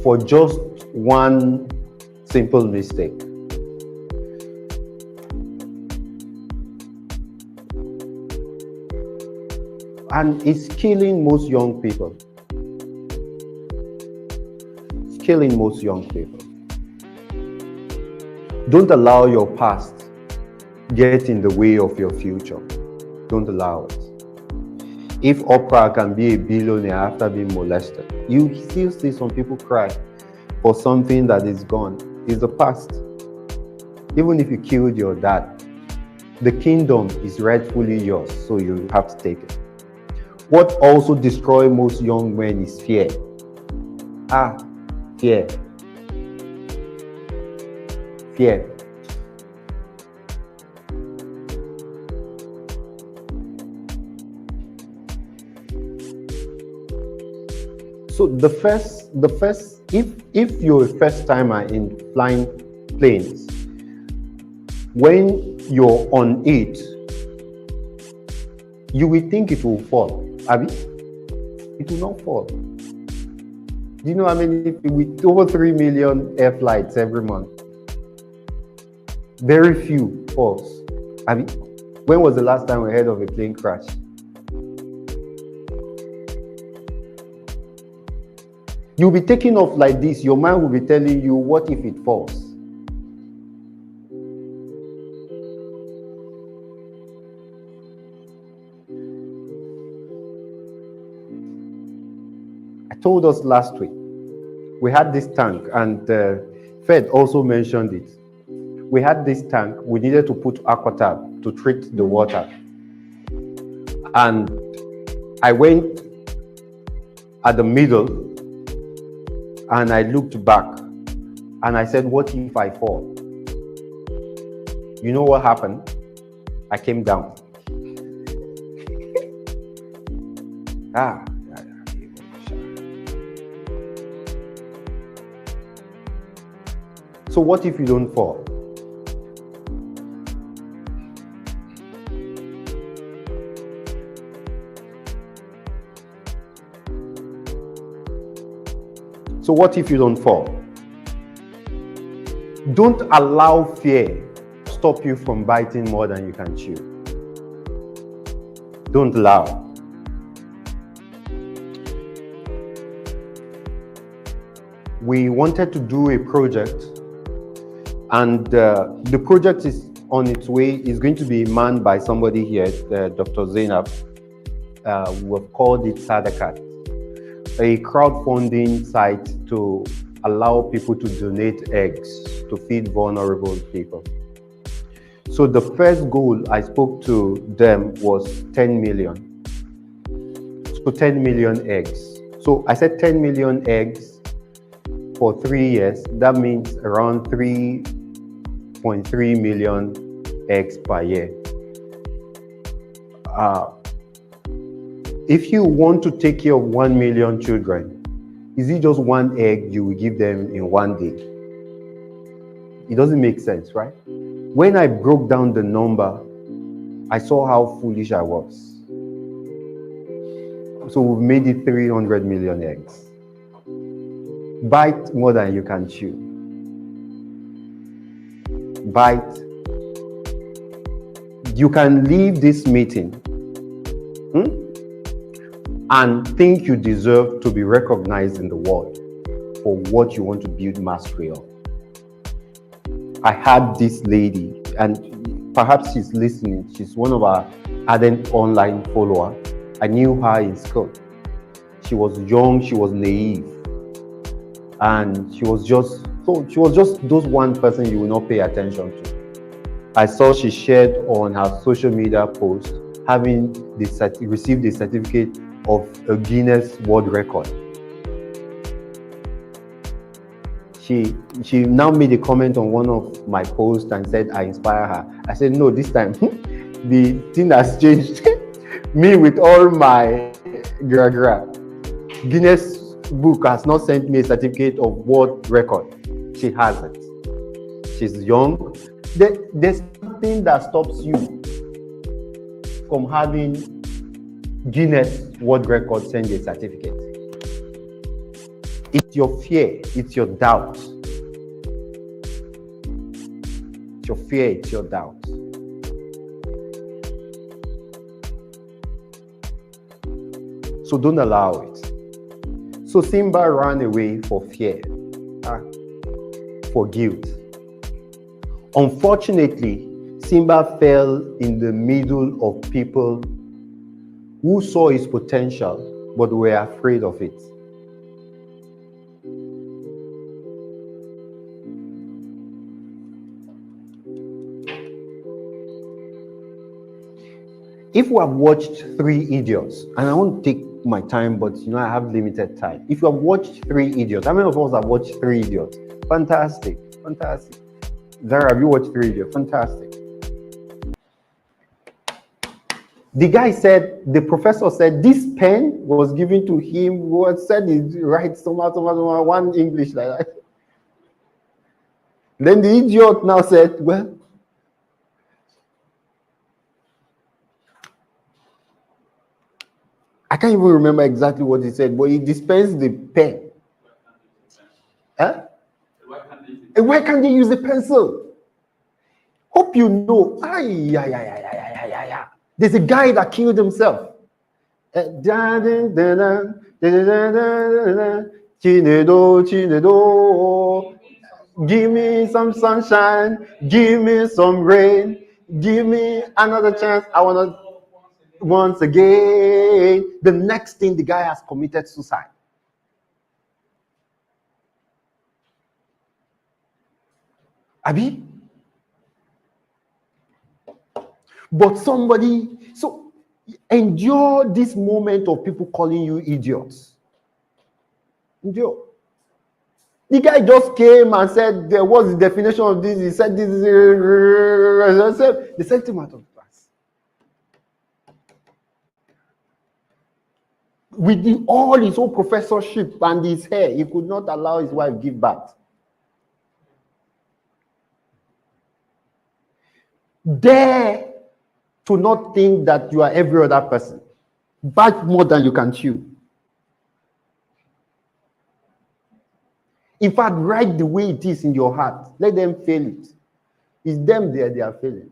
For just one simple mistake. And it's killing most young people. It's killing most young people. Don't allow your past get in the way of your future. Don't allow it. If Oprah can be a billionaire after being molested, you still see some people cry for something that is gone. It's the past. Even if you killed your dad, the kingdom is rightfully yours, so you have to take it. What also destroys most young men is fear. Fear. Fear. So the first, if you're a first timer in flying planes, when you're on it, you will think it will fall. Abi? It will not fall. Do you know how many, with over 3 million air flights every month, very few falls. Abi? When was the last time we heard of a plane crash? You'll be taking off like this, your mind will be telling you, what if it falls? I told us last week, we had this tank, and Fed also mentioned it. We had this tank, we needed to put aquatab to treat the water. And I went at the middle, and I looked back, and I said, what if I fall? You know what happened? I came down. So what if you don't fall? So what if you don't fall? Don't allow fear stop you from biting more than you can chew. Don't allow. We wanted to do a project, and the project is on its way. It's going to be manned by somebody here, Dr. Zainab. We've called it Sadakat, a crowdfunding site to allow people to donate eggs to feed vulnerable people. So the first goal I spoke to them was 10 million. So 10 million eggs. So I said 10 million eggs for 3 years. That means around 3.3 million eggs per year. If you want to take care of 1 million children, is it just one egg you will give them in one day? It doesn't make sense, right? When I broke down the number, I saw how foolish I was. So we've made it 300 million eggs. Bite more than you can chew. Bite. You can leave this meeting and think you deserve to be recognized in the world for what you want to build mastery on. I had this lady, and perhaps she's listening. She's one of our ardent online followers. I knew her in school. She was young, she was naive, and she was just those one person you will not pay attention to. I saw she shared on her social media post having received a certificate of a Guinness World Record. She now made a comment on one of my posts and said I inspire her. I said, no, this time the thing has changed. Me with all my gra. Guinness book has not sent me a certificate of world record. She has it. She's young. There's nothing that stops you from having Guinness World Record send you a certificate. It's your fear, it's your doubt. It's your fear, it's your doubt. So don't allow it. So Simba ran away for fear, for guilt. Unfortunately, Simba fell in the middle of people who saw his potential but were afraid of it. If we have watched Three Idiots, and I won't take my time, but I have limited time. If you have watched Three Idiots, how many of us have watched Three Idiots? Fantastic, fantastic. Zara, have you watched Three Idiots? Fantastic. The professor said this pen was given to him, was said he writes somehow, one English like that. Then the idiot now said, well, I can't even remember exactly what he said, but he dispensed the pen. Huh? And why can't they use the pencil? Hope you know. There's a guy that killed himself. Give me some sunshine, give me some rain, give me another chance. I want to once again. The next thing, the guy has committed suicide. Abi? But somebody, so endure this moment of people calling you idiots. Endure. The guy just came and said, what's the definition of this? He said, this is the sentiment of class. With all his own professorship and his hair, he could not allow his wife to give birth. Dare to not think that you are every other person. Bite more than you can chew. In fact, write the way it is in your heart. Let them feel it. It's them there, they are feeling.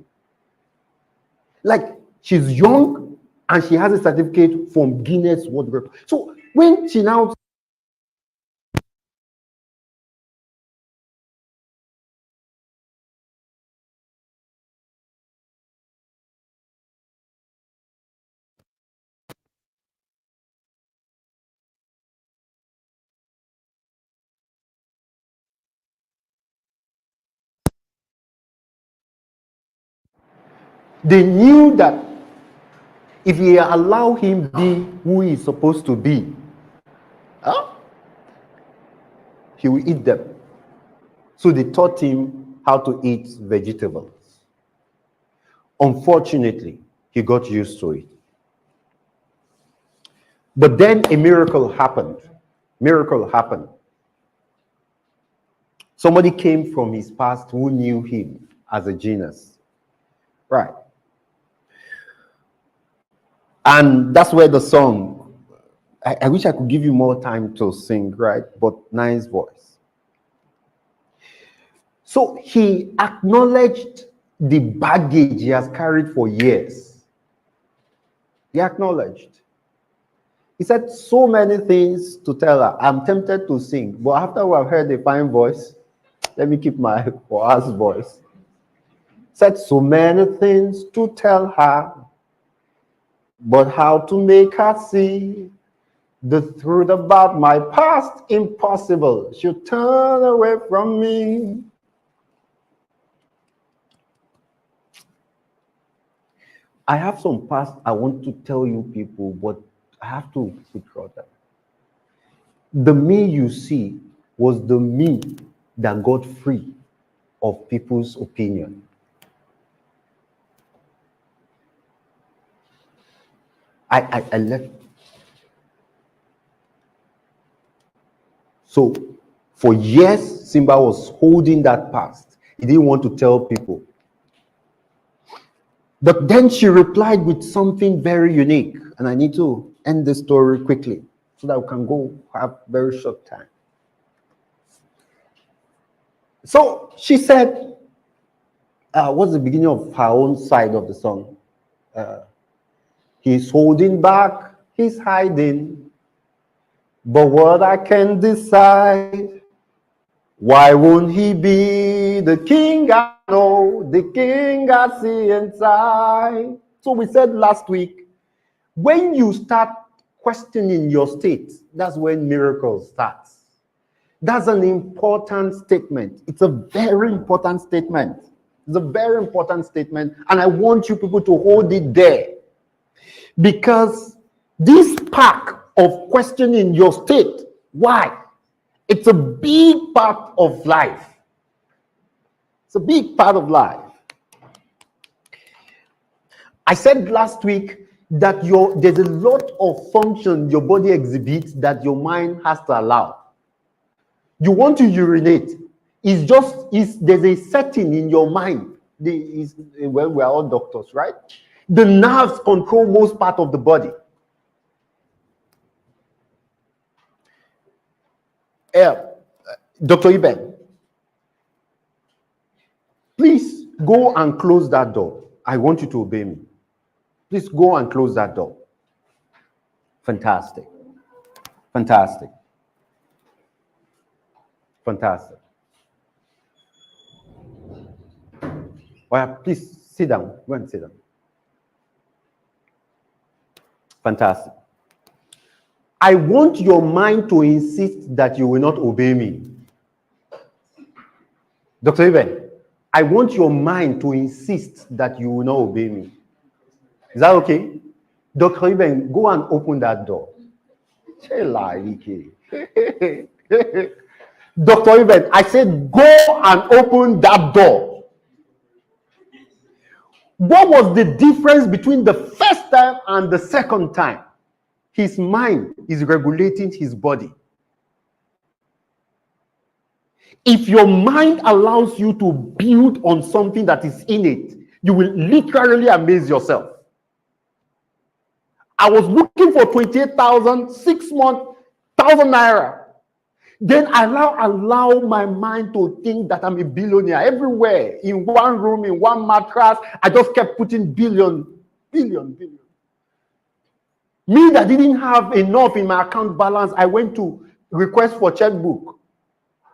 Like, she's young and she has a certificate from Guinness World Record. So when she now they knew that if you allow him be who he's supposed to be, he will eat them. So they taught him how to eat vegetables. Unfortunately, he got used to it. But then a miracle happened. Miracle happened. Somebody came from his past who knew him as a genius. Right. And that's where the song, I wish I could give you more time to sing, right? But nice voice. So he acknowledged the baggage he has carried for years. He acknowledged. He said so many things to tell her. I'm tempted to sing, but after I've heard a fine voice, let me keep my hoarse voice. Said so many things to tell her, but how to make her see the truth about my past impossible. She'll turn away from me. I have some past I want to tell you people, but I have to withdraw that. The me you see was the me that got free of people's opinion. I left. So for years, Simba was holding that past. He didn't want to tell people. But then she replied with something very unique. And I need to end the story quickly so that we can go have very short time. So she said, what's the beginning of her own side of the song? He's holding back, he's hiding. But what I can decide Why won't he be the king I know, the king I see inside? So we said last week, when you start questioning your state, that's when miracles start. That's an important statement. It's a very important statement. It's a very important statement, and I want you people to hold it there. Because this pack of questioning your state, why? It's a big part of life. It's a big part of life. I said last week that there's a lot of function your body exhibits that your mind has to allow. You want to urinate. There's a setting in your mind. Well, we're all doctors, right? The nerves control most part of the body. Dr. Iben, please go and close that door. I want you to obey me. Please go and close that door. Fantastic. Fantastic. Fantastic. Well, please sit down. Go and sit down. Fantastic. I want your mind to insist that you will not obey me. Dr. Iben, I want your mind to insist that you will not obey me. Is that okay? Dr. Iben, go and open that door. Dr. Iben, I said go and open that door. What was the difference between the first time and the second time? His mind is regulating his body. If your mind allows you to build on something that is innate, you will literally amaze yourself. I was looking for 28,000, 6 months, 1,000 naira. Then I allow my mind to think that I'm a billionaire everywhere, in one room, in one mattress. I just kept putting billion. Me that didn't have enough in my account balance, I went to request for checkbook.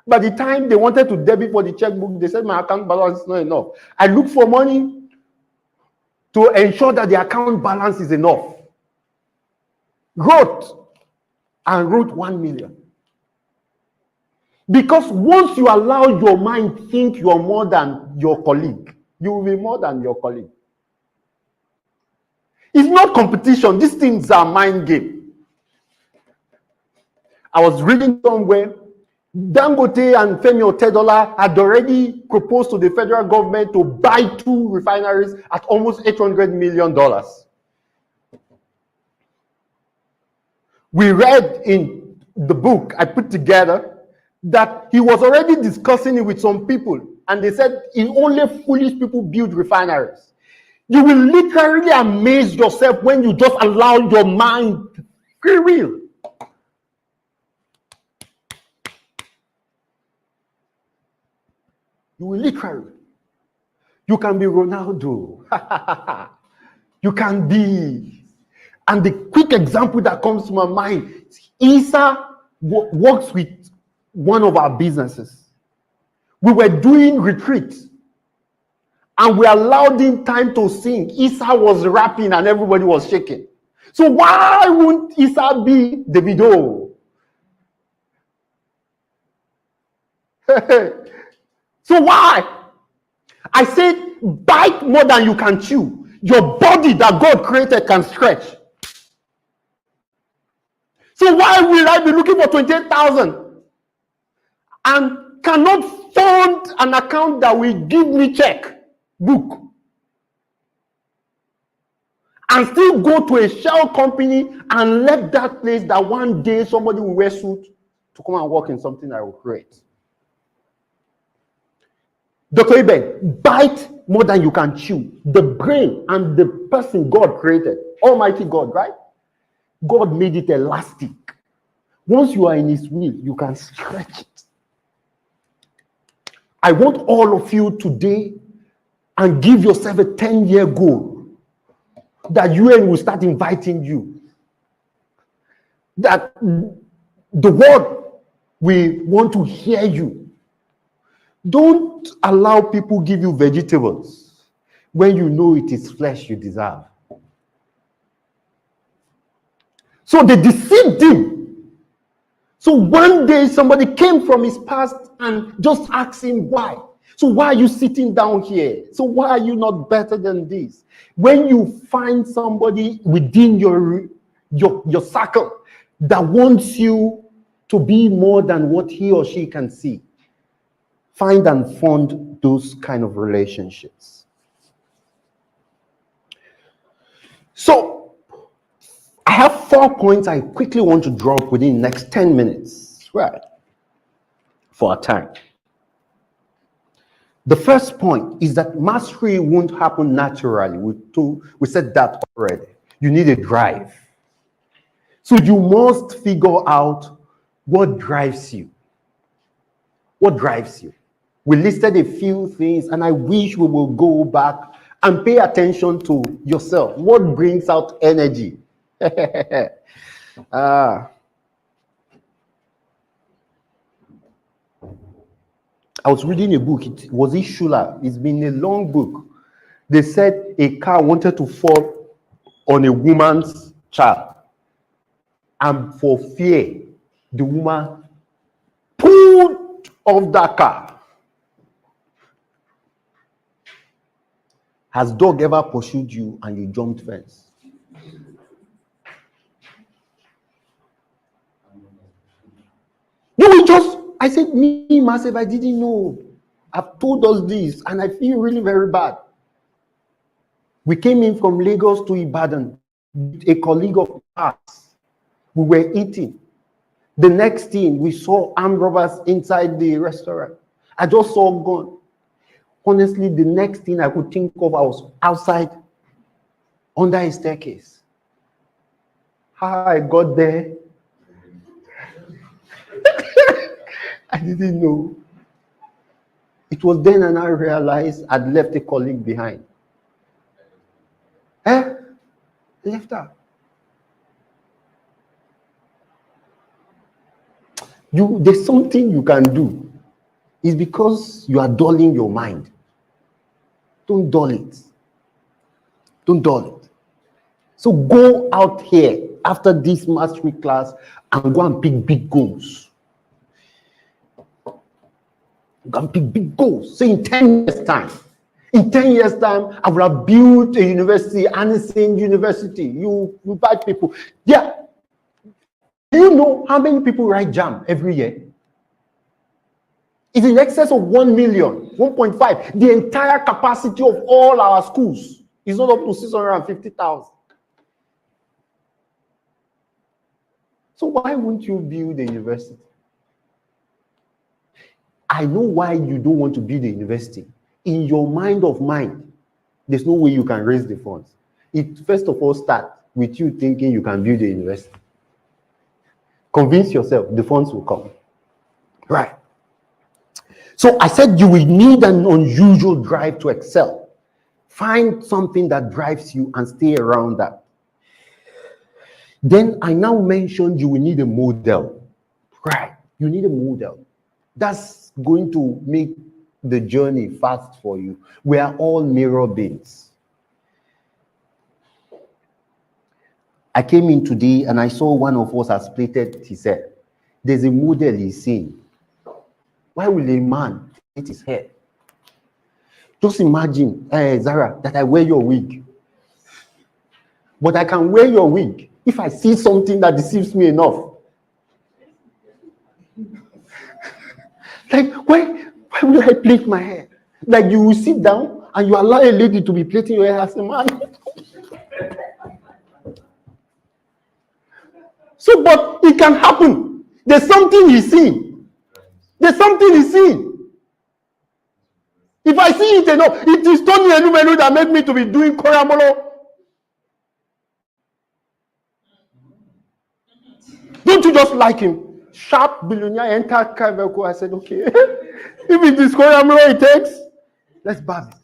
By the time they wanted to debit for the checkbook, they said my account balance is not enough. I looked for money to ensure that the account balance is enough. Wrote 1 million. Because once you allow your mind think you're more than your colleague, you will be more than your colleague. It's not competition. These things are mind game. I was reading somewhere, Dangote and Femi Otedola had already proposed to the federal government to buy 2 refineries at almost $800 million. We read in the book I put together that he was already discussing it with some people, and they said only foolish people build refineries. You will literally amaze yourself when you just allow your mind free will. You will literally. You can be Ronaldo. You can be. And the quick example that comes to my mind, Isa works with one of our businesses. We were doing retreats, and we allowed him time to sing. Isa was rapping and everybody was shaking. So why wouldn't Isa be Davido? So why? I said, bite more than you can chew. Your body that God created can stretch. So why will I be looking for 28,000 and cannot fund an account that will give me check book and still go to a shell company and let that place that one day somebody will wear suit to come and work in something I will create? Dr. Iben, bite more than you can chew. The brain and the person God created, Almighty God, right? God made it elastic. Once you are in his will, you can stretch it. I want all of you today and give yourself a 10-year goal that UN will start inviting you. That the world will want to hear you. Don't allow people give you vegetables when you know it is flesh you deserve. So they deceived him. So one day somebody came from his past and just asked him why. So why are you sitting down here? So why are you not better than this? When you find somebody within your circle that wants you to be more than what he or she can see, find and fund those kind of relationships. So I have 4 points I quickly want to drop within the next 10 minutes, right, for our time. The first point is that mastery won't happen naturally. We said that already. You need a drive. So you must figure out what drives you. What drives you? We listed a few things, and I wish we will go back and pay attention to yourself. What brings out energy? I was reading a book. It was Schuller. It's been a long book. They said a car wanted to fall on a woman's child, and for fear, the woman pulled off that car. Has dog ever pursued you and you jumped fence? You will just, I said, me myself, I didn't know. I've told us this, and I feel really very bad. We came in from Lagos to Ibadan with a colleague of ours. We were eating. The next thing, we saw armed robbers inside the restaurant. I just saw a gun. Honestly, the next thing I could think of, I was outside under a staircase. How I got there, I didn't know. It was then and I realized I'd left a colleague behind. Left her. There's something you can do. It's because you are dulling your mind. Don't dull it. Don't dull it. So go out here after this mastery class and go and pick big goals. Go and pick big goals. Say in 10 years' time. In 10 years' time, I will have built a university, Anderson University. You invite people. Yeah. Do you know how many people write JAM every year? It's in excess of 1 million, 1.5. The entire capacity of all our schools is not up to 650,000. So why won't you build a university? I know why you don't want to build a university. In your mind of mind, there's no way you can raise the funds. It first of all starts with you thinking you can build a university. Convince yourself the funds will come. Right. So I said you will need an unusual drive to excel. Find something that drives you and stay around that. Then I now mentioned you will need a model. Right. You need a model. That's going to make the journey fast for you. We are all mirror beings. I came in today and I saw one of us has plaited his hair. There's a model he's seeing. Why will a man plait his hair? Just imagine, Zara, that I wear your wig. But I can wear your wig if I see something that deceives me enough. Like, why will I plait my hair? Like, you will sit down and you allow a lady to be plaiting your hair as a man. So, but it can happen. There's something he's seeing. There's something he's seeing. If I see it enough, it is Tony Elumelu that made me to be doing Koramolo. Don't you just like him? Sharp billionaire enter Kaveko. I said, okay. If it is Koramolo it takes, let's bath it.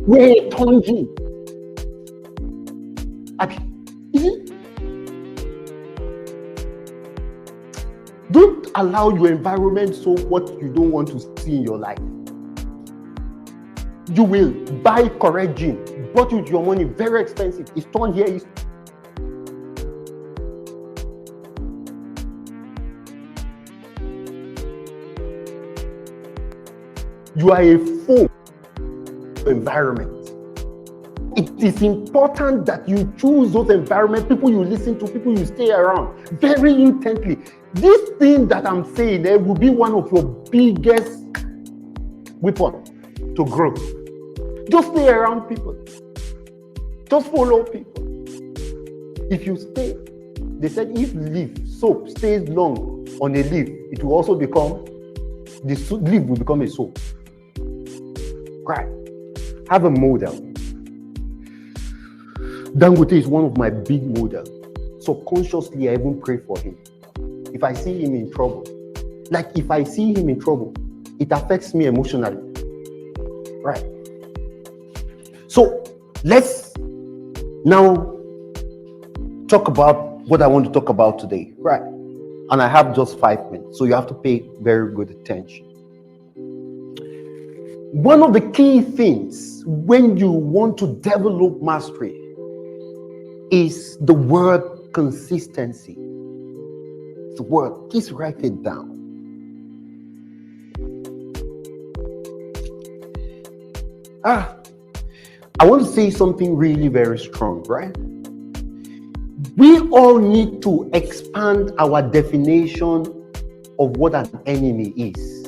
Where it turns you. You see, don't allow your environment so what you don't want to see in your life. You will buy correct gin, bought with your money, very expensive. It's turned here. You are a fool environment. It is important that you choose those environments, people you listen to, people you stay around very intently. This thing that I'm saying there will be one of your biggest weapons to grow. Just stay around people. Just follow people. If you stay, they said if soap stays long on a leaf, it will also become, the leaf will become a soap. Right. Have a model. Dangote is one of my big models. Subconsciously, I even pray for him. If I see him in trouble, it affects me emotionally. Right. So let's now talk about what I want to talk about today. Right. And I have just 5 minutes, so you have to pay very good attention. One of the key things when you want to develop mastery is the word consistency. The word, please write it down. I want to say something really very strong, right? We all need to expand our definition of what an enemy is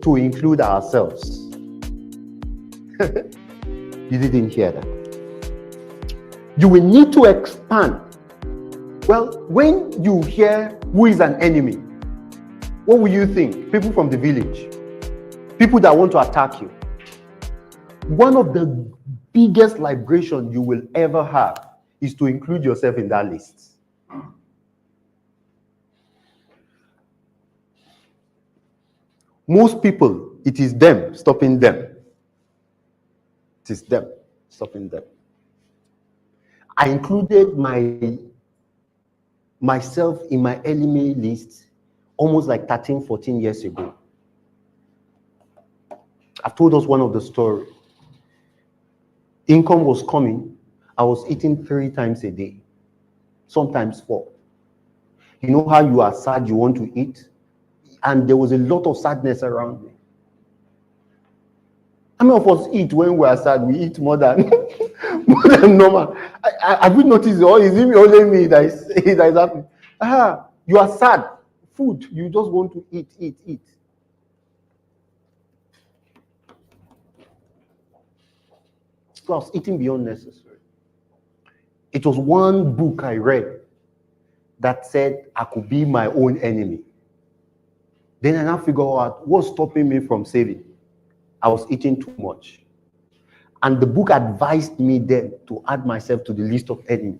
to include ourselves. You didn't hear that. You will need to expand. Well, when you hear who is an enemy, what will you think? People from the village, people that want to attack you. One of the biggest liberation you will ever have is to include yourself in that list. Most people, it is them stopping them. It is them stopping them. I included myself in my enemy list almost like 13, 14 years ago. I've told us one of the stories. Income was coming. I was eating 3 times a day, sometimes 4. You know how you are sad, you want to eat? And there was a lot of sadness around me. How many of us eat when we are sad? We eat more than normal. Have you noticed, or is it only me that is happening? You are sad. Food, you just want to eat. So I was eating beyond necessary. It was one book I read that said I could be my own enemy. Then I now figure out what's stopping me from saving. I was eating too much. And the book advised me then to add myself to the list of enemies.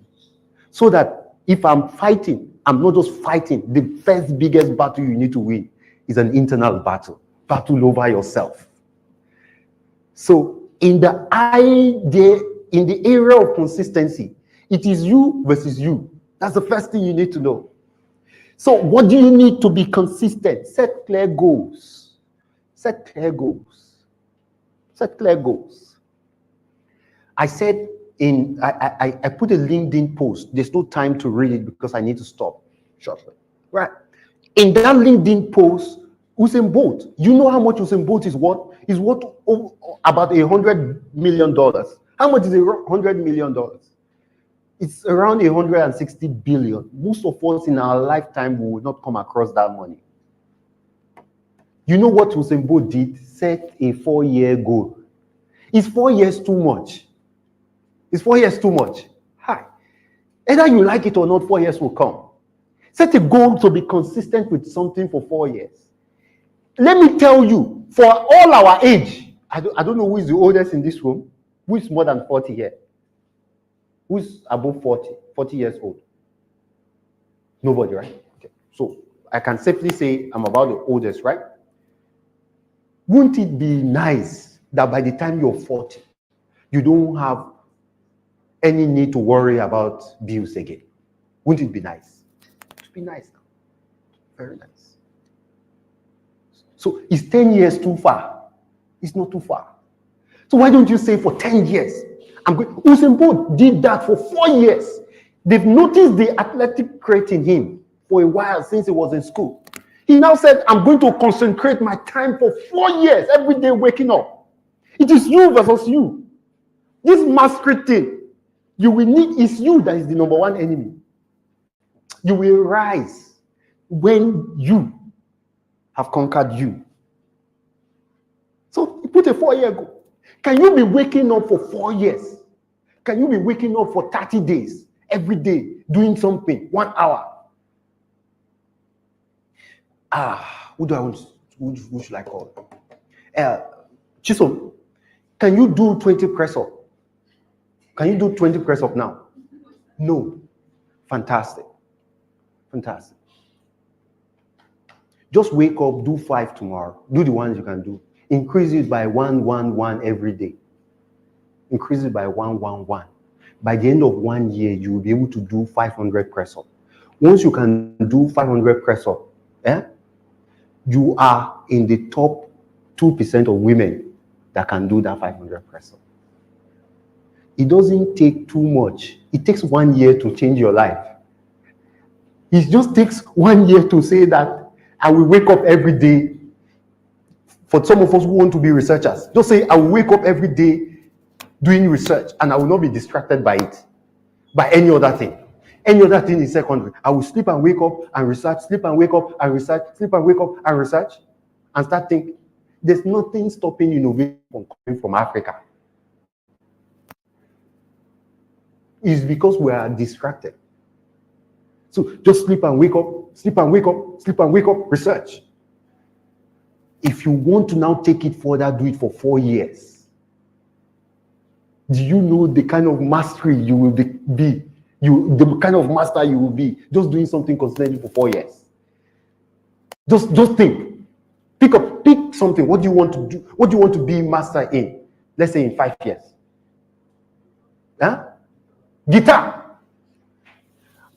So that if I'm fighting, I'm not just fighting. The first biggest battle you need to win is an internal battle over yourself. So in the area of consistency, it is you versus you. That's the first thing you need to know. So what do you need to be consistent? Set clear goals. Set clear goals. I said I put a LinkedIn post. There's no time to read it because I need to stop shortly. Right. In that LinkedIn post, Usain Bolt, you know how much Usain Bolt is worth? Is worth about $100 million. How much is $100 million? It's around 160 billion. Most of us in our lifetime will not come across that money. You know what Usain Bolt did? Set a 4-year goal. Is 4 years too much? Is 4 years too much? Hi. Either you like it or not, 4 years will come. Set a goal to be consistent with something for 4 years. Let me tell you, for all our age, I don't know who is the oldest in this room, who is more than 40 here. Who's above 40 years old? Nobody, right? Okay. So I can safely say I'm about the oldest, right? Wouldn't it be nice that by the time you're 40, you don't have any need to worry about bills again? Wouldn't it be nice? It would be nice. Very nice. So is 10 years too far? It's not too far. So why don't you say for 10 years? Usain Bolt did that for 4 years. They've noticed the athletic trait in him for a while since he was in school. He now said, I'm going to concentrate my time for 4 years, every day waking up. It is you versus you. This masquerade thing, you will need, is you that is the number one enemy. You will rise when you have conquered you. So you put a 4-year goal. Can you be waking up for 4 years? Can you be waking up for 30 days, every day, doing something, 1 hour? Who should I call? Chisom, can you do 20 press up? Can you do 20 press up now? No. Fantastic. Fantastic. Just wake up, do 5 tomorrow. Do the ones you can do. Increase it by 1 every day. Increase it by 1. By the end of 1 year, you will be able to do 500 press up. Once you can do 500 press up, you are in the top 2% of women that can do that 500 press up. It doesn't take too much. It takes 1 year to change your life. It just takes 1 year to say that I will wake up every day. For some of us who want to be researchers, just say I will wake up every day doing research and I will not be distracted by it, by any other thing. Any other thing is secondary. I will sleep and wake up and research, sleep and wake up and research, sleep and wake up and research, and start thinking. There's nothing stopping innovation from coming from Africa. It's because we are distracted. So just sleep and wake up, sleep and wake up, sleep and wake up, research. If you want to now take it further, do it for 4 years. Do you know the kind of mastery you will be? The kind of master you will be just doing something consistently for 4 years. Just think. Pick something. What do you want to do? What do you want to be master in? Let's say in 5 years. Guitar.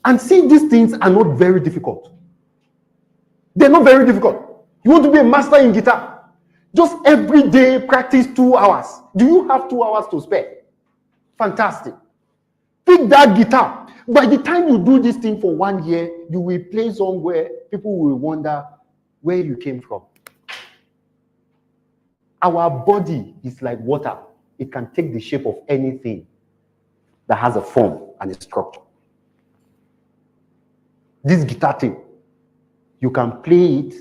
And see, these things are not very difficult. They're not very difficult. You want to be a master in guitar? Just every day practice 2 hours. Do you have 2 hours to spare? Fantastic. Pick that guitar. By the time you do this thing for 1 year, you will play somewhere people will wonder where you came from. Our body is like water. It can take the shape of anything that has a form and a structure. This guitar thing, you can play it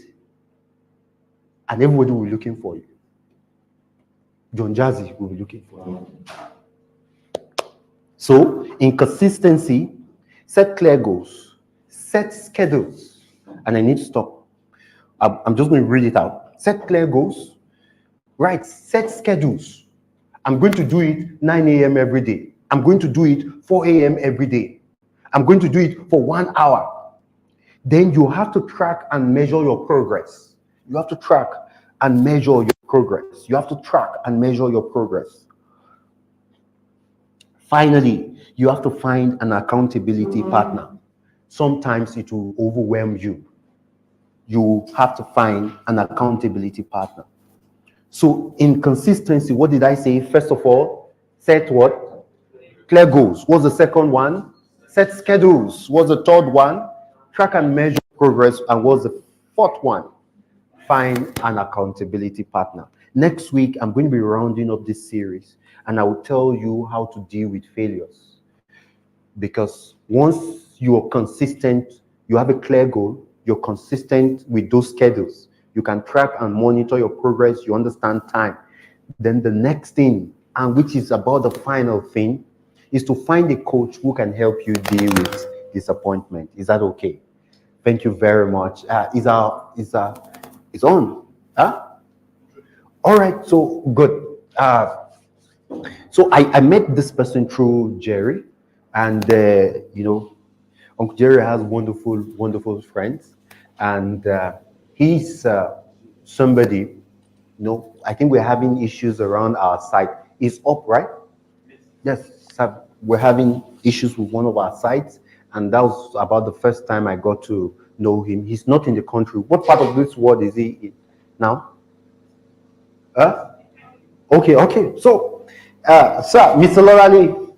and everybody will be looking for you. John Jazzy will be looking for you. So, in consistency, set clear goals, set schedules, and I need to stop. I'm just going to read it out. Set clear goals, right? Set schedules. I'm going to do it 9 a.m. every day. I'm going to do it 4 a.m. every day. I'm going to do it for 1 hour. Then you have to track and measure your progress. You have to track and measure your progress. You have to track and measure your progress. Finally, you have to find an accountability partner. Sometimes it will overwhelm you. You have to find an accountability partner. So in consistency, what did I say? First of all, set what? Clear goals. What's the second one? Set schedules. What's the third one? Track and measure progress. And what's the fourth one? Find an accountability partner. Next week, I'm going to be rounding up this series and I will tell you how to deal with failures. Because once you are consistent, you have a clear goal, you're consistent with those schedules, you can track and monitor your progress, you understand time. Then the next thing, and which is about the final thing, is to find a coach who can help you deal with disappointment. Is that okay? Thank you very much. It's on. Huh? All right, so good. So I met this person through Jerry, and Uncle Jerry has wonderful friends, and he's somebody No, I think we're having issues around our site. It's up, right? Yes, sir. We're having issues with one of our sites, and that was about the first time I got to know him. He's not in the country. What part of this world is he in now? Huh? Okay, okay. So, sir, Mr. Lorale,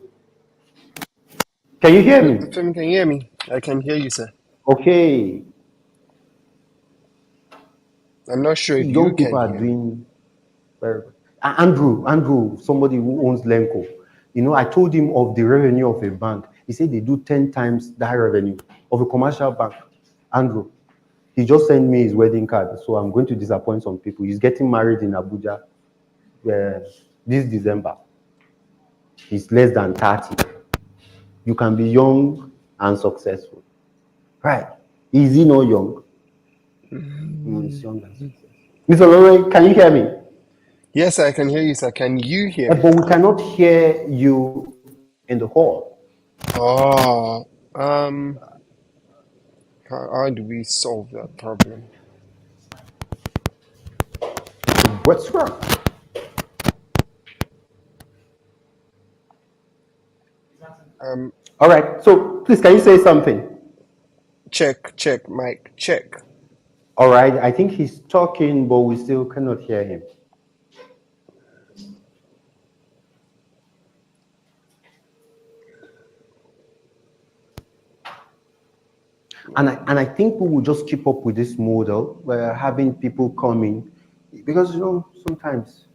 can you hear me? Femi, can you hear me? I can hear you, sir. Okay. I'm not sure See, if you young people can are hear me. doing very good. Andrew, somebody who owns Lenco. You know, I told him of the revenue of a bank. He said they do 10 times that revenue of a commercial bank. Andrew, he just sent me his wedding card, so I'm going to disappoint some people. He's getting married in Abuja this December. He's less than 30. You can be young and successful. Right. Is he not young? No, he's young and successful. Mr. Lorraine, can you hear me? Yes, I can hear you, sir. Can you hear me? But we cannot hear you in the hall. Oh, how do we solve that problem? What's wrong? Um, All right. So please, can you say something? check, mic, check. All right. I think he's talking, but we still cannot hear him. And I think we will just keep up with this model where having people coming, because sometimes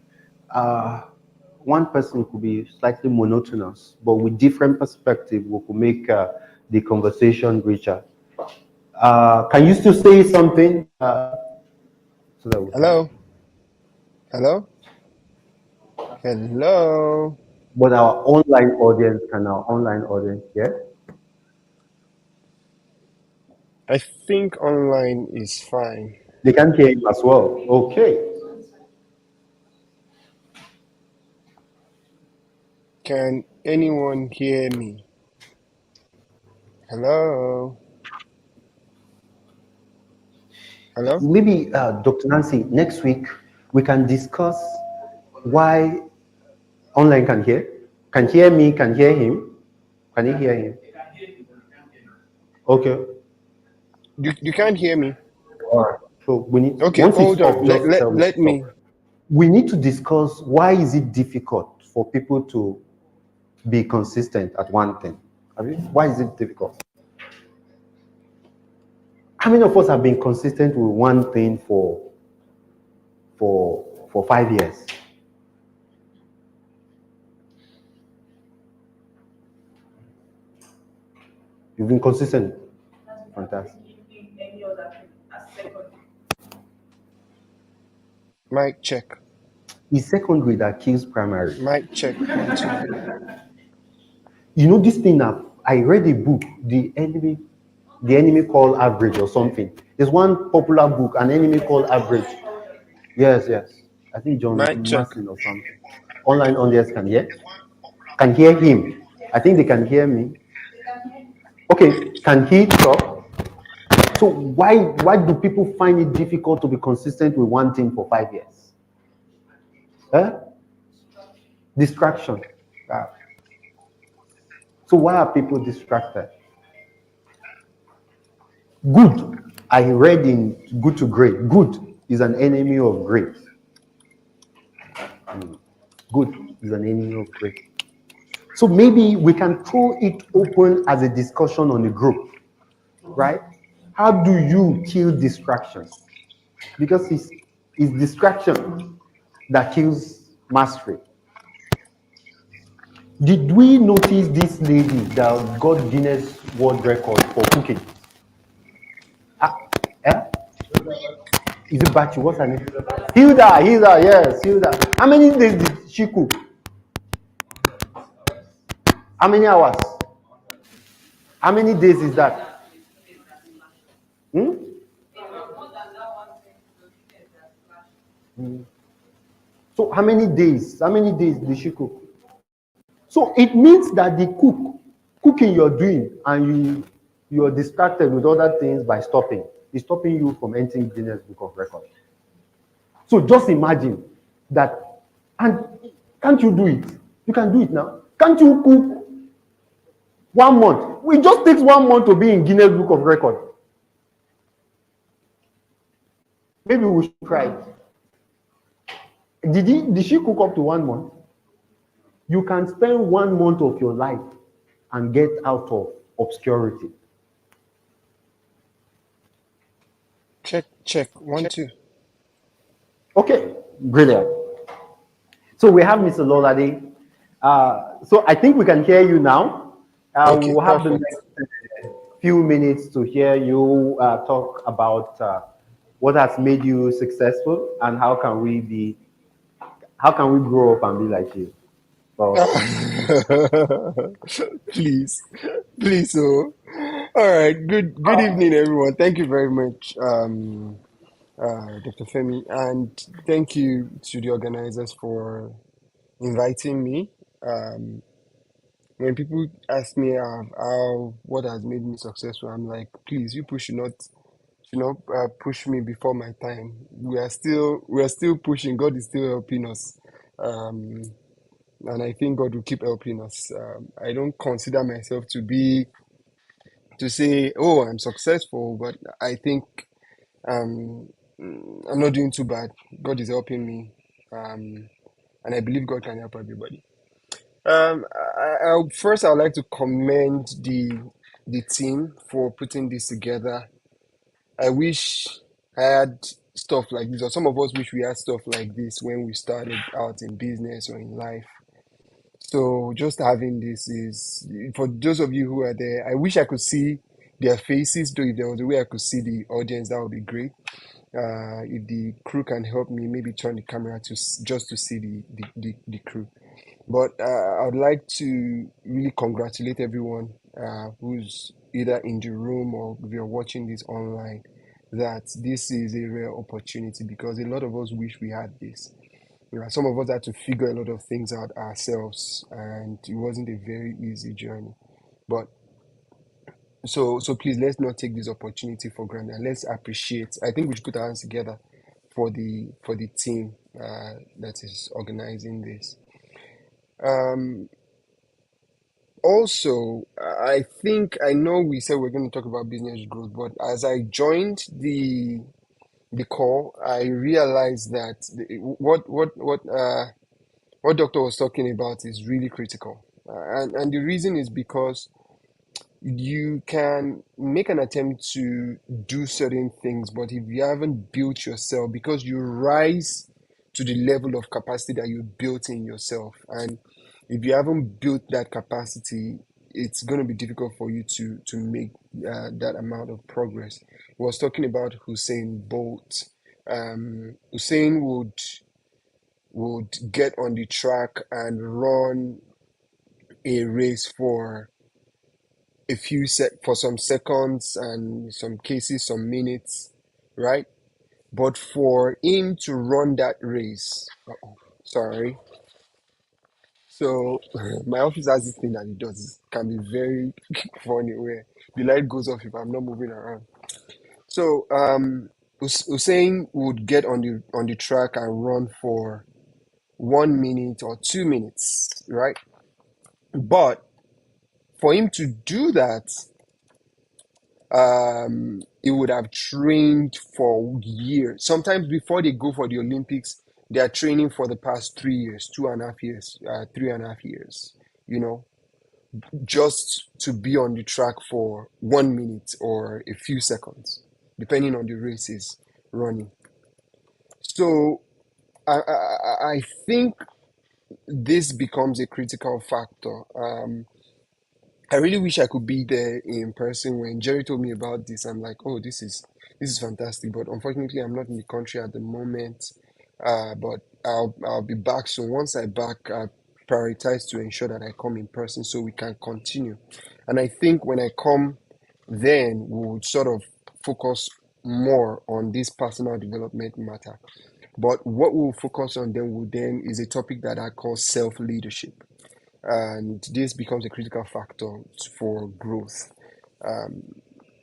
one person could be slightly monotonous, but with different perspective, we could make the conversation richer. Can you still say something so that we can? Hello? Hello? Hello? But our online audience, can our online audience hear? I think online is fine. They can hear him as well. Okay. Can anyone hear me? Hello? Hello? Maybe, Dr. Nancy, next week we can discuss why online can hear me, can hear him. Can you hear him? Okay. You can't hear me? All right. So we need, Okay, once it's hold up, on. just Let, tell let, me to let stop. me. We need to discuss why is it difficult for people to be consistent at one thing. Why is it difficult? How many of us have been consistent with one thing for 5 years? You've been consistent. Fantastic. Mic check. It's secondary that kills primary. Mic check. 1, 2. You know this thing now. I read a book, the enemy called average or something. There's one popular book, An Enemy Called Average. Yes. I think John Mic check. Masson or something. Online audience can hear him. I think they can hear me. Okay, can he talk? So why do people find it difficult to be consistent with one thing for 5 years? Huh? Distraction. Ah. So why are people distracted? Good. I read in Good to Great. Good is an enemy of great. Good is an enemy of great. So maybe we can throw it open as a discussion on the group, right? How do you kill distractions? Because it's distraction that kills mastery. Did we notice this lady that got Guinness World Record for cooking? Eh? Is it Bachi? What's her name? Hilda, yes, Hilda. How many days did she cook? How many hours? How many days is that? So how many days? How many days did she cook? So it means that the cooking you're doing and you're distracted with other things by stopping. It's stopping you from entering Guinness Book of Records. So just imagine that, and can't you do it? You can do it now. Can't you cook 1 month? It just takes 1 month to be in Guinness Book of Record. Maybe we should try it. Did she cook up to 1 month? You can spend 1 month of your life and get out of obscurity. Check. 1, 2. Okay, brilliant. So we have Mr. Lolade. So I think we can hear you now. Okay, We'll have the perfect. next few minutes to hear you talk about what has made you successful and how can we grow up and be like you. Well, Please, please. So, all right. Good evening, everyone. Thank you very much, Dr. Femi, and thank you to the organizers for inviting me. When people ask me how what has made me successful, I'm like, please, you push should not push me before my time. We are still pushing. God is still helping us. Um, and I think God will keep helping us. I don't consider myself to say, oh, I'm successful, but I think um, I'm not doing too bad. God is helping me, and I believe God can help everybody. First, I would like to commend the team for putting this together. I wish I had stuff like this, or some of us wish we had stuff like this when we started out in business or in life. So just having this is for those of you who are there. I wish I could see their faces. Though if there was a way I could see the audience, that would be great. If the crew can help me, maybe turn the camera just to see the crew. But I would like to really congratulate everyone who's either in the room or if you're watching this online. That this is a rare opportunity because a lot of us wish we had this. Some of us had to figure a lot of things out ourselves, and it wasn't a very easy journey. But so please let's not take this opportunity for granted, and let's appreciate. I think we should put our hands together for the team that is organizing this. Um, Also, I think I know we said we're going to talk about business growth, but as I joined the call, I realized that what doctor was talking about is really critical. And the reason is because you can make an attempt to do certain things, but if you haven't built yourself, because you rise to the level of capacity that you built in yourself, and if you haven't built that capacity, it's going to be difficult for you to make that amount of progress. I was talking about Hussein Bolt. Hussein would get on the track and run a race for for some seconds and in some cases some minutes, right? But for him to run that race, sorry. So my office has this thing that it does. It can be very funny where the light goes off if I'm not moving around. So Hussein would get on the track and run for 1 minute or 2 minutes, right? But for him to do that, he would have trained for years. Sometimes before they go for the Olympics, they are training for the past 3 years, 2.5 years, 3.5 years, you know, just to be on the track for 1 minute or a few seconds, depending on the races running. So I think this becomes a critical factor. I really wish I could be there in person. When Jerry told me about this, I'm like, oh, this is fantastic. But unfortunately, I'm not in the country at the moment. But I'll be back. So once I back, I prioritize to ensure that I come in person so we can continue. And I think when I come, then we'll sort of focus more on this personal development matter. But what we'll focus on then is a topic that I call self-leadership, and this becomes a critical factor for growth.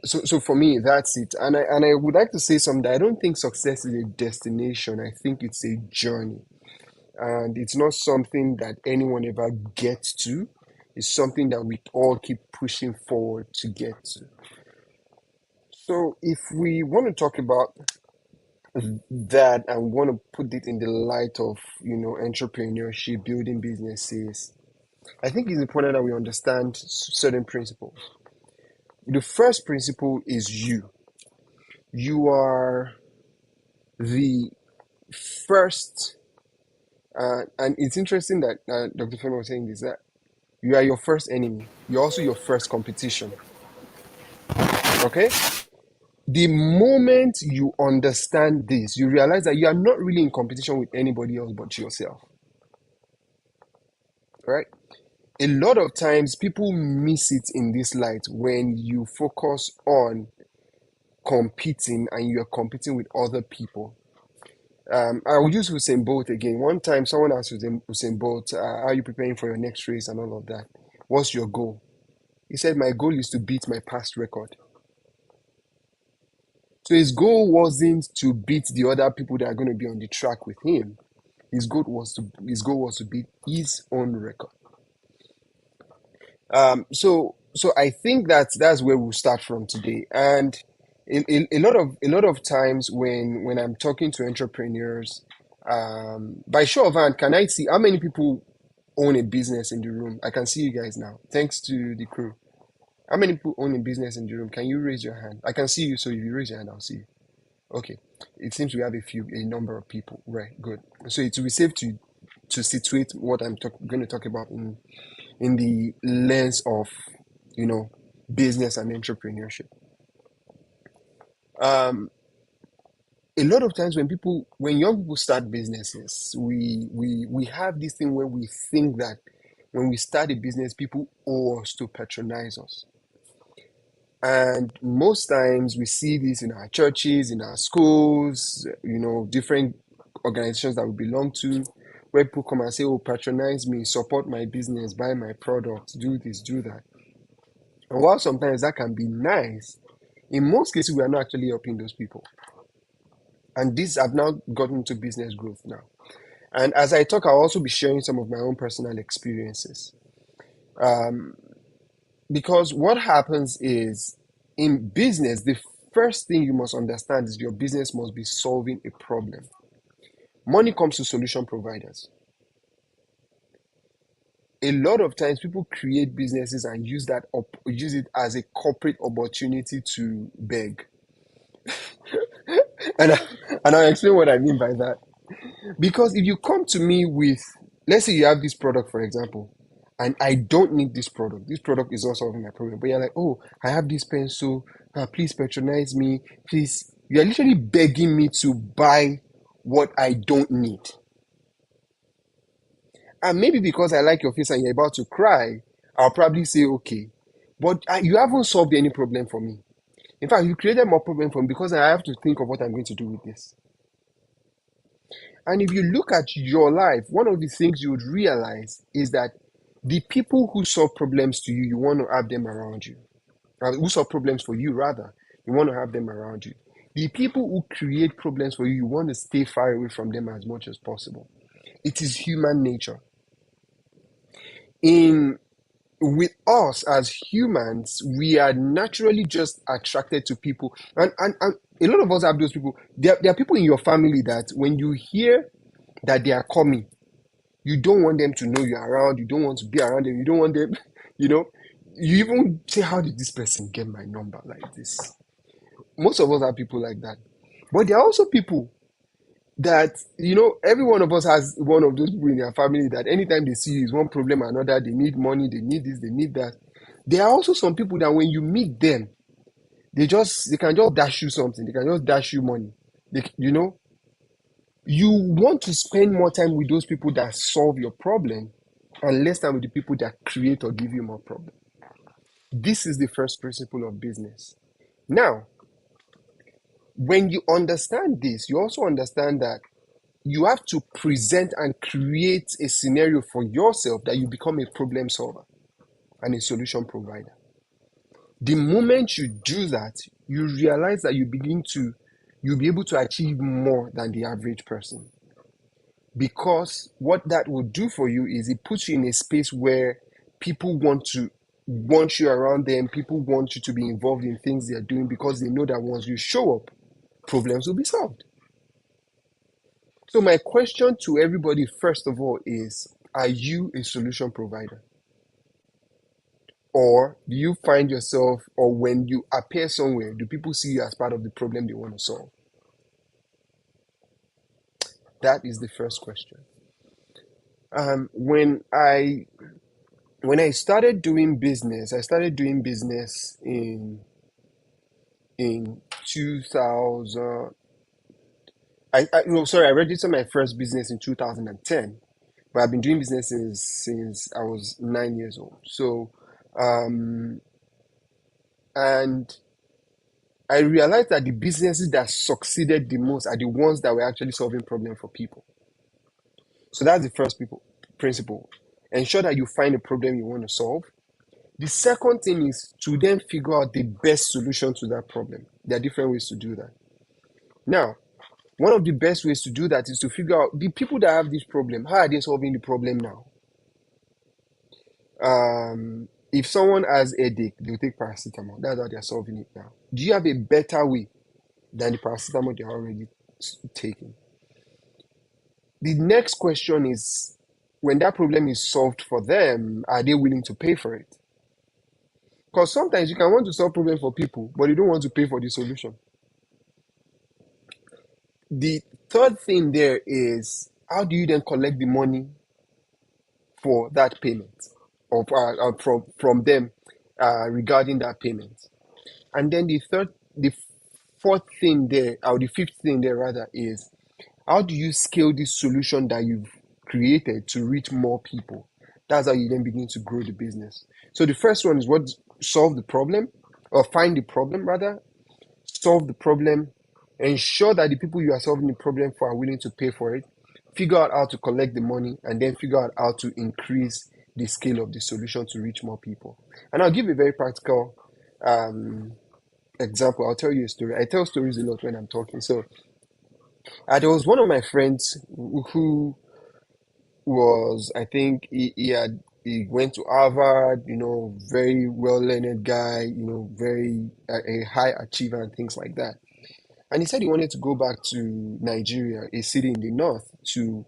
so for me, that's it. And I would like to say something. I don't think success is a destination. I think it's a journey, and it's not something that anyone ever gets to. It's something that we all keep pushing forward to get to. So if we want to talk about that and want to put it in the light of entrepreneurship, building businesses, I think it's important that we understand certain principles. The first principle is you. You are the first, and it's interesting that Dr. Fema was saying this, that you are your first enemy. You're also your first competition. Okay? The moment you understand this, you realize that you are not really in competition with anybody else but yourself. Right? A lot of times people miss it in this light when you focus on competing and you're competing with other people. I will use Usain Bolt again. One time someone asked Usain Bolt, how are you preparing for your next race and all of that? What's your goal? He said, my goal is to beat my past record. So his goal wasn't to beat the other people that are going to be on the track with him. His goal was to beat his own record. So I think that's where we'll start from today. And a lot of times when I'm talking to entrepreneurs, by show of hand, can I see how many people own a business in the room? I can see you guys now, thanks to the crew. How many people own a business in the room? Can you raise your hand? I can see you, so if you raise your hand, I'll see you. Okay. It seems we have a number of people. Right, good. So it will be safe to situate what I'm going to talk about in the lens of, business and entrepreneurship. A lot of times when young people start businesses, we have this thing where we think that when we start a business, people owe us to patronize us. And most times we see this in our churches, in our schools, different organizations that we belong to, where people come and say, oh, patronize me, support my business, buy my product, do this, do that. And while sometimes that can be nice, in most cases, we are not actually helping those people. And this, I've now gotten into business growth now. And as I talk, I'll also be sharing some of my own personal experiences. Because what happens is, in business, the first thing you must understand is your business must be solving a problem. Money comes to solution providers. A lot of times people create businesses and use it as a corporate opportunity to beg. and I'll explain what I mean by that. Because if you come to me with, let's say you have this product, for example, and I don't need this product. This product is not solving my problem. But you're like, oh, I have this pencil. Please patronize me. Please. You're literally begging me to buy what I don't need. And maybe because I like your face and you're about to cry, I'll probably say, okay. But you haven't solved any problem for me. In fact, you created more problem for me because I have to think of what I'm going to do with this. And if you look at your life, one of the things you would realize is that the people who solve problems to you, you want to have them around you. Who solve problems for you, rather, you want to have them around you. The people who create problems for you, you want to stay far away from them as much as possible. It is human nature. With us as humans, we are naturally just attracted to people. And a lot of us have those people. There are people in your family that when you hear that they are coming, you don't want them to know you're around. You don't want to be around them. You don't want them, you even say, how did this person get my number like this? Most of us have people like that. But there are also people that, every one of us has one of those people in their family that anytime they see you, is one problem or another. They need money, they need this, they need that. There are also some people that when you meet them, they can just dash you something. They can just dash you money. You want to spend more time with those people that solve your problem and less time with the people that create or give you more problem. This is the first principle of business. Now, when you understand this, you also understand that you have to present and create a scenario for yourself that you become a problem solver and a solution provider. The moment you do that, you realize that you'll be able to achieve more than the average person. Because what that will do for you is it puts you in a space where people want you around them, people want you to be involved in things they're doing because they know that once you show up, problems will be solved. So my question to everybody, first of all, is, are you a solution provider? Or do you find yourself, or when you appear somewhere, do people see you as part of the problem they want to solve? That is the first question. When I started doing business, in 2000. I registered my first business in 2010, but I've been doing business since I was 9 years old. So, and I realized that the businesses that succeeded the most are the ones that were actually solving problems for people. So that's the first principle. Ensure that you find a problem you want to solve. The second thing is to then figure out the best solution to that problem. There are different ways to do that. Now, one of the best ways to do that is to figure out the people that have this problem, how are they solving the problem now? If someone has a headache, they'll take paracetamol. That's how they're solving it now. Do you have a better way than the paracetamol they're already taking? The next question is, when that problem is solved for them, are they willing to pay for it? Because sometimes you can want to solve problems for people, but you don't want to pay for the solution. The third thing there is, how do you then collect the money for that payment, or from them regarding that payment? And then the fourth thing there, or the fifth thing there rather, is, how do you scale this solution that you've created to reach more people? That's how you then begin to grow the business. So the first one is what? Solve the problem, or find the problem rather, solve the problem, ensure that the people you are solving the problem for are willing to pay for it, figure out how to collect the money, and then figure out how to increase the scale of the solution to reach more people. And I'll give a very practical example. I'll tell you a story. I tell stories a lot when I'm talking. So there was one of my friends who was, I think he went to Harvard, very well-learned guy, very a high achiever and things like that. And he said he wanted to go back to Nigeria, a city in the north, to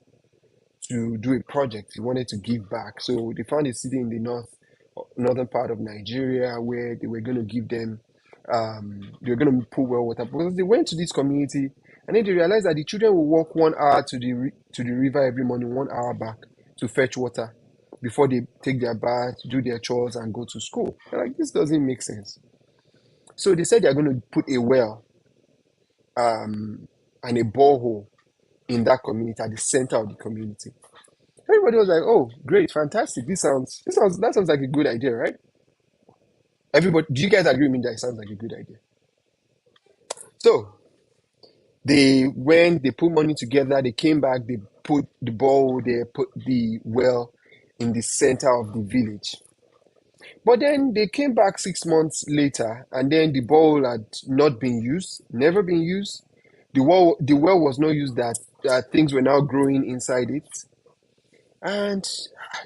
do a project. He wanted to give back. So they found a city in the northern part of Nigeria where they were going to give them, they were going to put well water. Because they went to this community, and then they realized that the children will walk 1 hour to the river every morning, 1 hour back to fetch water before they take their bath, do their chores, and go to school. They're like, this doesn't make sense. So they said they're going to put a well and a borehole in that community, at the center of the community. Everybody was like, "Oh, great, fantastic! That sounds like a good idea, right?" Everybody, do you guys agree with me that it sounds like a good idea? So they put money together, they came back, they put the borehole there, put the well in the center of the village. But then they came back 6 months later, and then the borehole had not been used, never been used. The well was not used, that things were now growing inside it. And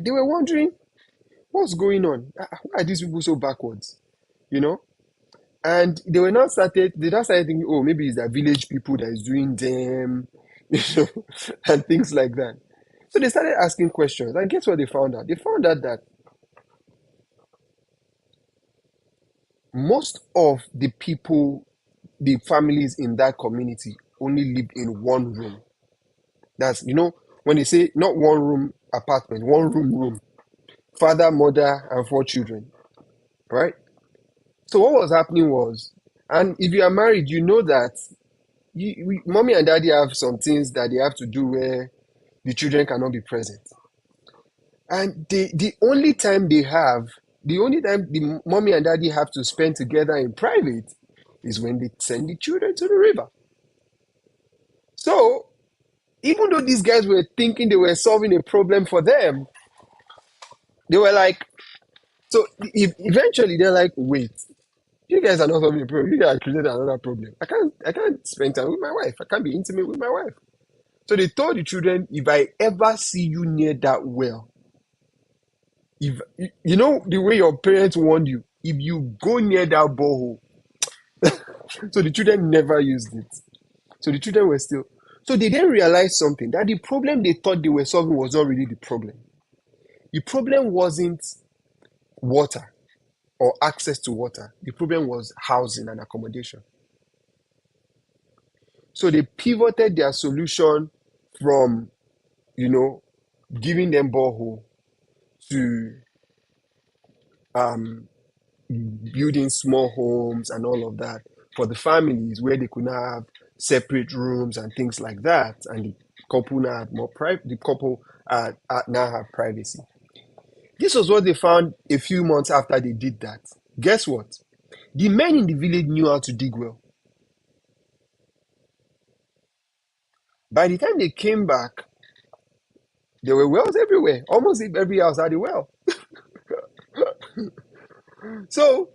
they were wondering, what's going on? Why are these people so backwards? And they now started thinking, oh, maybe it's the village people that is doing them, and things like that. So they started asking questions. And guess what they found out? They found out that most of the people, the families in that community, only lived in one room. That's, when they say not one room apartment, one room, father, mother, and 4 children, right? So what was happening was, and if you are married, you know that mommy and daddy have some things that they have to do where the children cannot be present. And the only time the mommy and daddy have to spend together in private is when they send the children to the river. So even though these guys were thinking they were solving a problem for them, they were like, so eventually they're like, wait, You guys are not solving the problem. You guys created another problem. I can't spend time with my wife. I can't be intimate with my wife. So they told the children, if I ever see you near that well, if you know the way your parents warned you, if you go near that borehole, so the children never used it. So the children were still. So they didn't realize something, that the problem they thought they were solving was not really the problem. The problem wasn't water or access to water. The problem was housing and accommodation. So they pivoted their solution from, giving them borehole to building small homes and all of that for the families, where they could now have separate rooms and things like that, and the couple now had more the couple now have privacy. This was what they found a few months after they did that. Guess what? The men in the village knew how to dig well. By the time they came back, there were wells everywhere. Almost every house had a well. So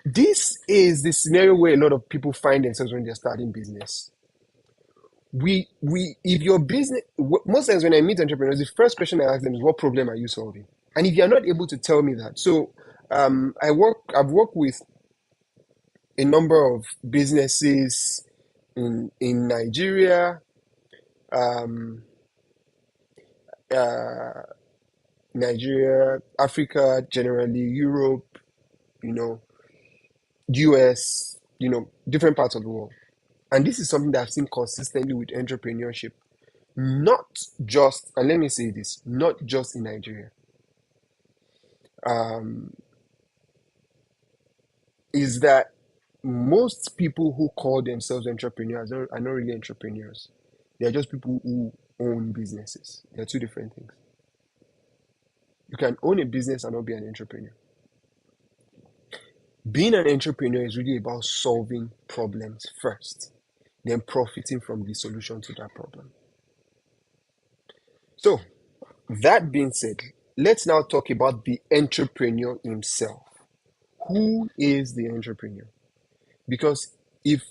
this is the scenario where a lot of people find themselves when they're starting business. If your business, most times when I meet entrepreneurs, the first question I ask them is, what problem are you solving? And if you're not able to tell me that, so I've worked with a number of businesses in Nigeria, Nigeria, Africa, generally Europe, US, different parts of the world. And this is something that I've seen consistently with entrepreneurship. Not just, and let me say this, not just in Nigeria. Is that most people who call themselves entrepreneurs are not really entrepreneurs. They are just people who own businesses. They're two different things. You can own a business and not be an entrepreneur. Being an entrepreneur is really about solving problems first, then profiting from the solution to that problem. So, that being said, let's now talk about the entrepreneur himself. Who is the entrepreneur? Because if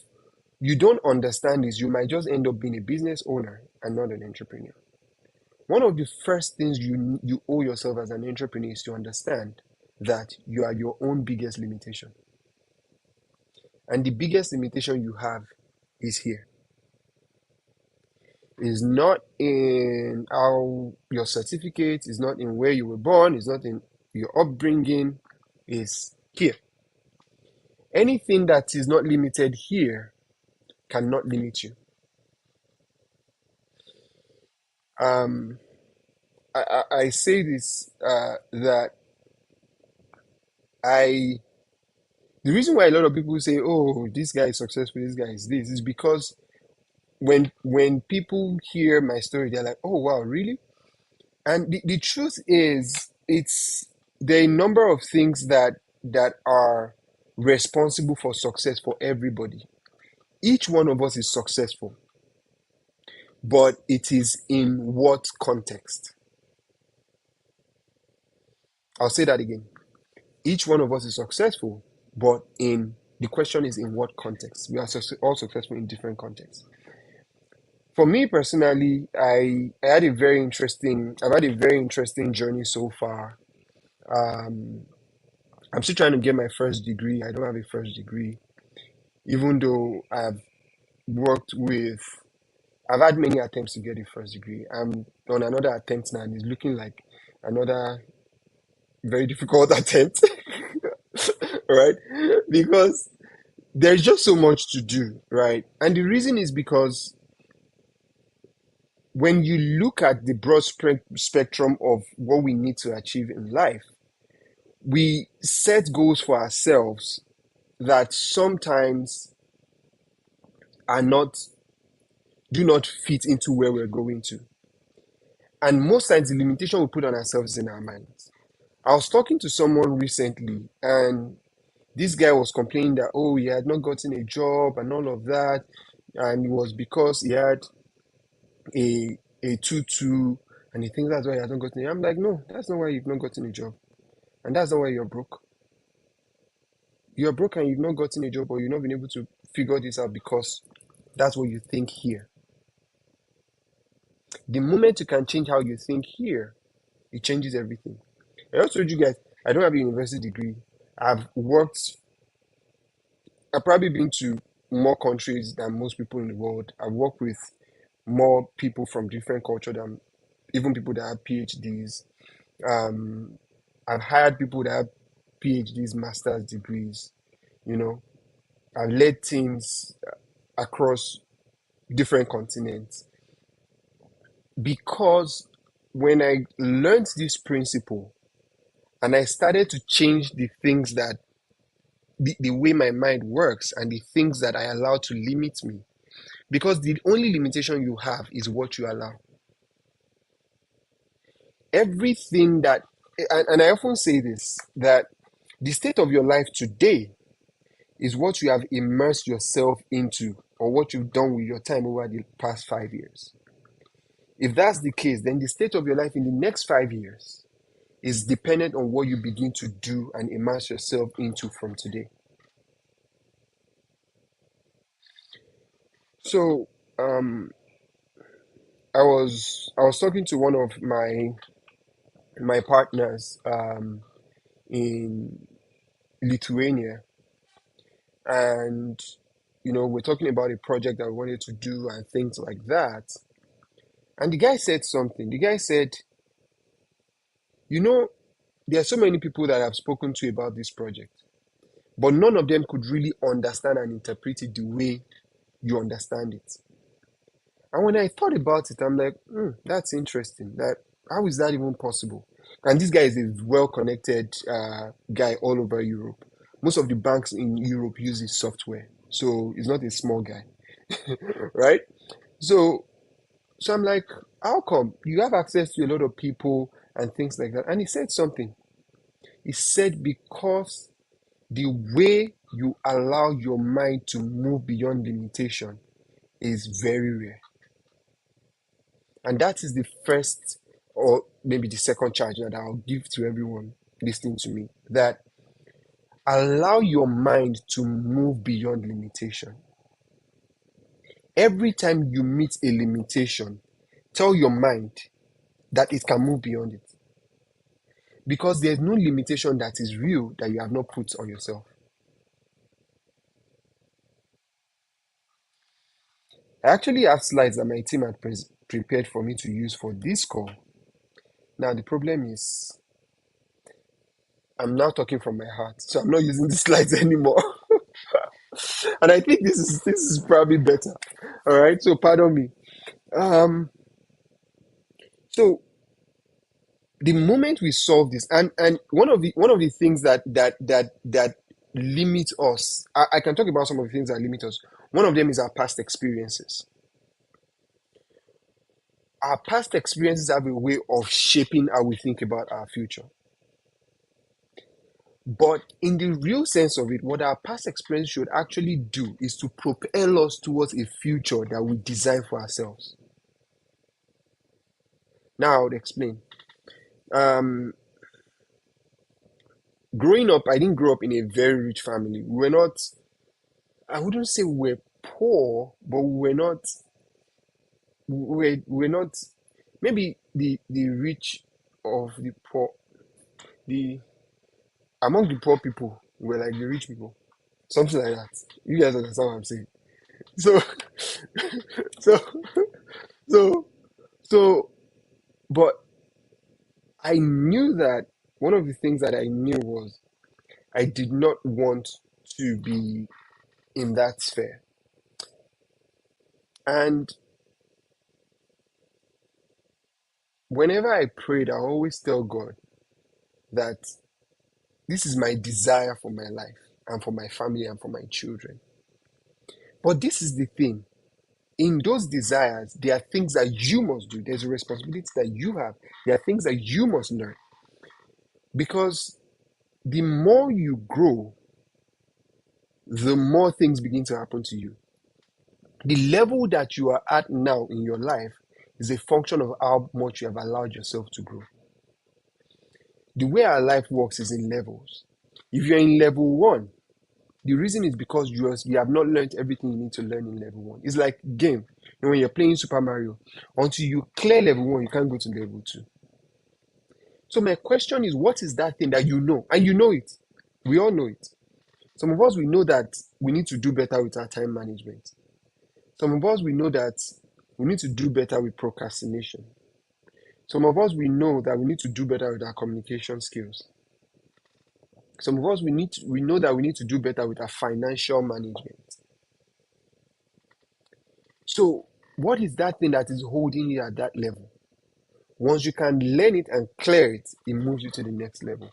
you don't understand this, you might just end up being a business owner and not an entrepreneur. One of the first things you owe yourself as an entrepreneur is to understand that you are your own biggest limitation. And the biggest limitation you have is here. It's not in how your certificate, it's not in where you were born, it's not in your upbringing, it's here. Anything that is not limited here cannot limit you. I say this that the reason why a lot of people say, "Oh, this guy is successful, this guy is this," is because when people hear my story, they're like, "Oh, wow, really?" And the truth is, there are a number of things that are responsible for success for everybody. Each one of us is successful, but it is in what context? I'll say that again. Each one of us is successful, but the question is in what context? We are all successful in different contexts. For me personally, I've had a very interesting journey so far. I'm still trying to get my first degree. I don't have a first degree, even though I've had many attempts to get a first degree. I'm on another attempt now, and it's looking like another very difficult attempt, right? Because there's just so much to do, right? And the reason is because when you look at the broad spectrum of what we need to achieve in life, we set goals for ourselves that sometimes do not fit into where we're going to. And most times the limitation we put on ourselves is in our minds. I was talking to someone recently, and this guy was complaining that, oh, he had not gotten a job and all of that, and it was because he had a 2-2, and he thinks that's why he hasn't gotten it. I'm like, no, that's not why you've not gotten a job, and that's not why you're broke. You're broke and you've not gotten a job, or you've not been able to figure this out because that's what you think here. The moment you can change how you think here, it changes everything. I also told you guys, I don't have a university degree. I've worked, I've probably been to more countries than most people in the world. I've worked with more people from different culture than even people that have PhDs. Um, I've hired people that have PhDs, master's degrees. You know, I've led teams across different continents because when I learned this principle and I started to change the things that the way my mind works and the things that I allow to limit me, because the only limitation you have is what you allow. Everything that, and I often say this, that the state of your life today is what you have immersed yourself into or what you've done with your time over the past 5 years. If that's the case, then the state of your life in the next 5 years is dependent on what you begin to do and immerse yourself into from today. So, I was talking to one of my partners in Lithuania, and we're talking about a project that we wanted to do and things like that. And the guy said something. The guy said, there are so many people that I've spoken to about this project, but none of them could really understand and interpret it the way you understand it. And when I thought about it, I'm like, that's interesting. How is that even possible? And this guy is a well-connected guy all over Europe. Most of the banks in Europe use his software, so he's not a small guy, right? So I'm like, how come you have access to a lot of people and things like that? And he said something. He said because the way you allow your mind to move beyond limitation is very rare. And that is the first or maybe the second charge that I'll give to everyone listening to me, that allow your mind to move beyond limitation. Every time you meet a limitation, tell your mind that it can move beyond it. Because there's no limitation that is real that you have not put on yourself. I actually have slides that my team had prepared for me to use for this call. Now, the problem is, I'm now talking from my heart, so I'm not using the slides anymore. And I think this is probably better. All right, so pardon me. So the moment we solve this, and one of the things that limit us, I can talk about some of the things that limit us. One of them is our past experiences. Our past experiences have a way of shaping how we think about our future. But in the real sense of it, what our past experience should actually do is to propel us towards a future that we design for ourselves. Now I would explain. Growing up, I didn't grow up in a very rich family. We were not, I wouldn't say we were poor, but we were not, maybe the rich of the poor, among the poor people, were like the rich people. Something like that. You guys understand what I'm saying? So, so, so, so, but I knew that one of the things that I knew was I did not want to be in that sphere. And whenever I prayed, I always tell God that this is my desire for my life and for my family and for my children. But this is the thing. In those desires, there are things that you must do. There's a responsibility that you have. There are things that you must learn. Because the more you grow, the more things begin to happen to you. The level that you are at now in your life is a function of how much you have allowed yourself to grow. The way our life works is in levels. If you're in level 1, The reason is because you have not learned everything you need to learn in level 1. It's like game. When you're playing Super Mario, until you clear level 1, you can't go to level 2. So my question is, what is that thing that you know? And you know it. We all know it. Some of us, we know that we need to do better with our time management. Some of us, we know that we need to do better with procrastination. Some of us, we know that we need to do better with our communication skills. Some of us, we know that we need to do better with our financial management. So what is that thing that is holding you at that level? Once you can learn it and clear it, it moves you to the next level.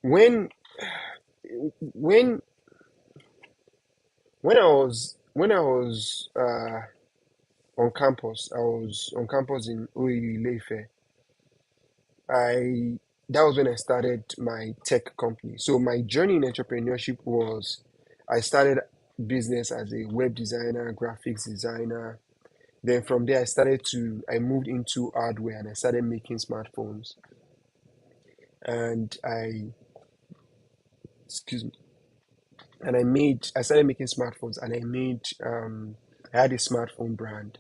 When I was on campus, I was on campus in OAU Ileife. That was when I started my tech company. So my journey in entrepreneurship was, I started business as a web designer, graphics designer. Then from there, I moved into hardware and I started making smartphones. And excuse me, I started making smartphones and I had a smartphone brand.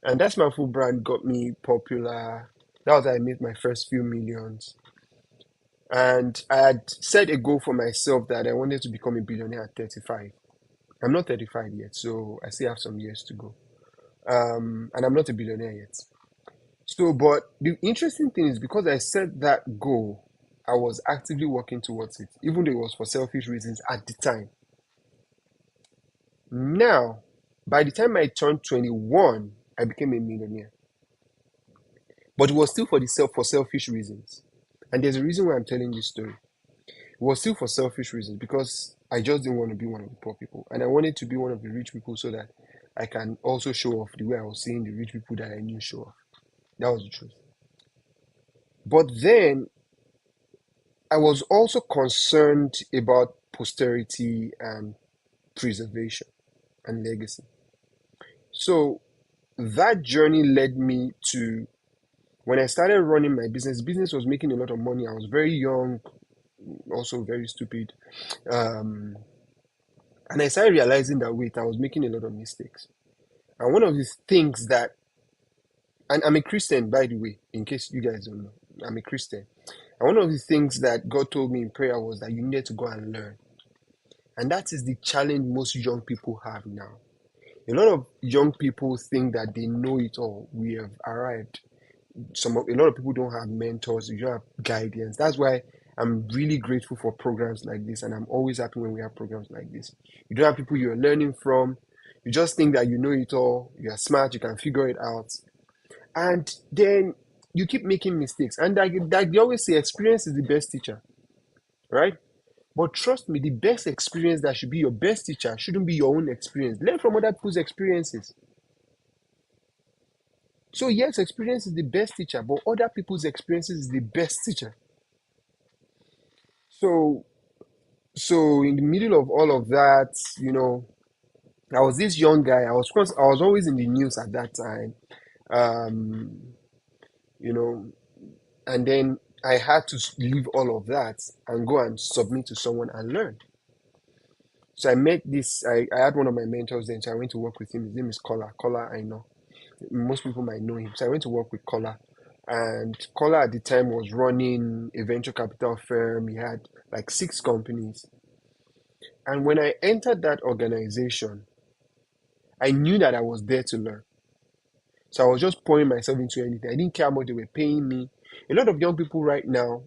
And that smartphone brand got me popular. That was how I made my first few millions. And I had set a goal for myself that I wanted to become a billionaire at 35. I'm not 35 yet, so I still have some years to go. And I'm not a billionaire yet. So, but the interesting thing is, because I set that goal, I was actively working towards it, even though it was for selfish reasons at the time. Now, by the time I turned 21, I became a millionaire. But it was still for selfish reasons. And there's a reason why I'm telling this story. It was still for selfish reasons, because I just didn't want to be one of the poor people. And I wanted to be one of the rich people so that I can also show off the way I was seeing the rich people that I knew show off. That was the truth. But then I was also concerned about posterity and preservation and legacy. So that journey led me to, when I started running my business was making a lot of money. I was very young, also very stupid. And I started realizing that, wait, I was making a lot of mistakes. And one of the things that, and I'm a Christian, by the way, in case you guys don't know, I'm a Christian. And one of the things that God told me in prayer was that you needed to go and learn. And that is the challenge most young people have now. A lot of young people think that they know it all. We have arrived. A lot of people don't have mentors, you don't have guidance. That's why I'm really grateful for programs like this, and I'm always happy when we have programs like this. You don't have people you're learning from. You just think that you know it all, you're smart, you can figure it out. And then you keep making mistakes. And like they always say, experience is the best teacher, right? But trust me, the best experience that should be your best teacher shouldn't be your own experience. Learn from other people's experiences. So yes, experience is the best teacher, but other people's experiences is the best teacher. So in the middle of all of that, I was this young guy. I was always in the news at that time. You know, and then I had to leave all of that and go and submit to someone and learn. So I met I had one of my mentors then, so I went to work with him. His name is Kola. Kola, I know. Most people might know him. So I went to work with Kola. And Kola at the time was running a venture capital firm. He had like 6 companies. And when I entered that organization, I knew that I was there to learn. So I was just pouring myself into anything. I didn't care how much they were paying me. A lot of young people right now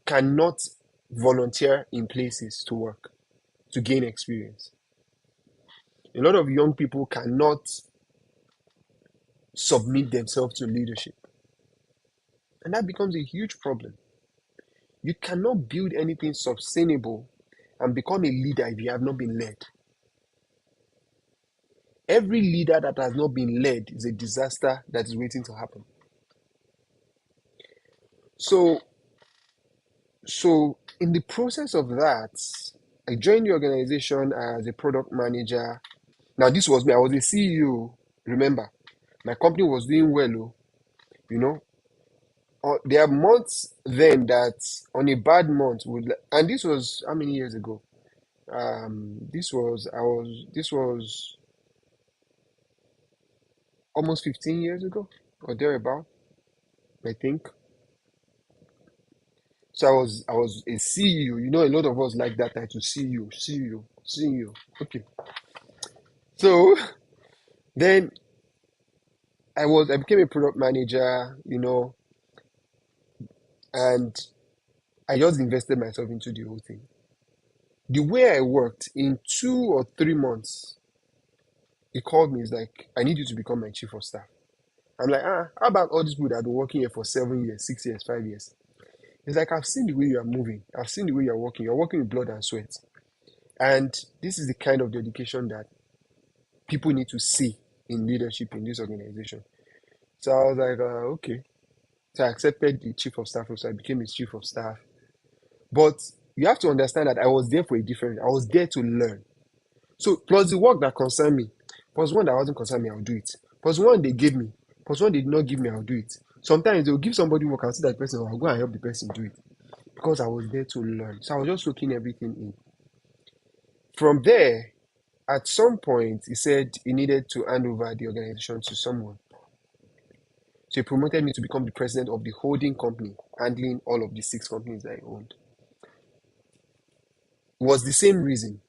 cannot volunteer in places to work, to gain experience. A lot of young people cannot submit themselves to leadership. And that becomes a huge problem. You cannot build anything sustainable and become a leader if you have not been led. Every leader that has not been led is a disaster that is waiting to happen. So in the process of that, I joined the organization as a product manager. Now, this was me. I was a CEO, remember. My company was doing well, There are months then that on a bad month and this was how many years ago? This was almost 15 years ago or thereabout, I think. So I was a CEO. You know, a lot of us like that title, CEO, CEO, CEO. Okay. So then I became a product manager, and I just invested myself into the whole thing. The way I worked, in 2 or 3 months, he called me. He's like, I need you to become my chief of staff. I'm like, how about all these people that have been working here for 7 years, 6 years, 5 years? He's like, I've seen the way you are moving. I've seen the way you're working. You're working with blood and sweat. And this is the kind of dedication that people need to see in leadership in this organization. So I was like, okay. So I accepted the chief of staff role. So I became his chief of staff. But you have to understand that I was there for I was there to learn. So plus the work that concerned me, plus one that wasn't concerned me, I'll do it. Plus one they gave me, plus one they did not give me, I'll do it. Sometimes they'll give somebody work, I'll see that person, I'll go and help the person do it. Because I was there to learn. So I was just soaking everything in. From there, at some point, he said he needed to hand over the organization to someone. So he promoted me to become the president of the holding company, handling all of the 6 companies that I owned. It was the same reason.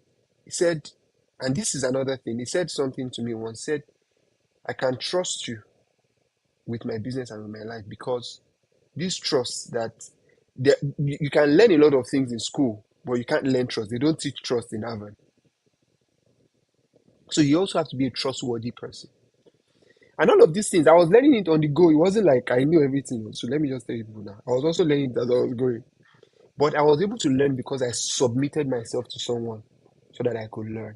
He said, and this is another thing, he said something to me once, said, I can trust you with my business and with my life because this trust that you can learn a lot of things in school, but you can't learn trust. They don't teach trust in Harvard. So you also have to be a trustworthy person. And all of these things, I was learning it on the go. It wasn't like I knew everything. So let me just tell you people now. I was also learning it as I was going. But I was able to learn because I submitted myself to someone so that I could learn.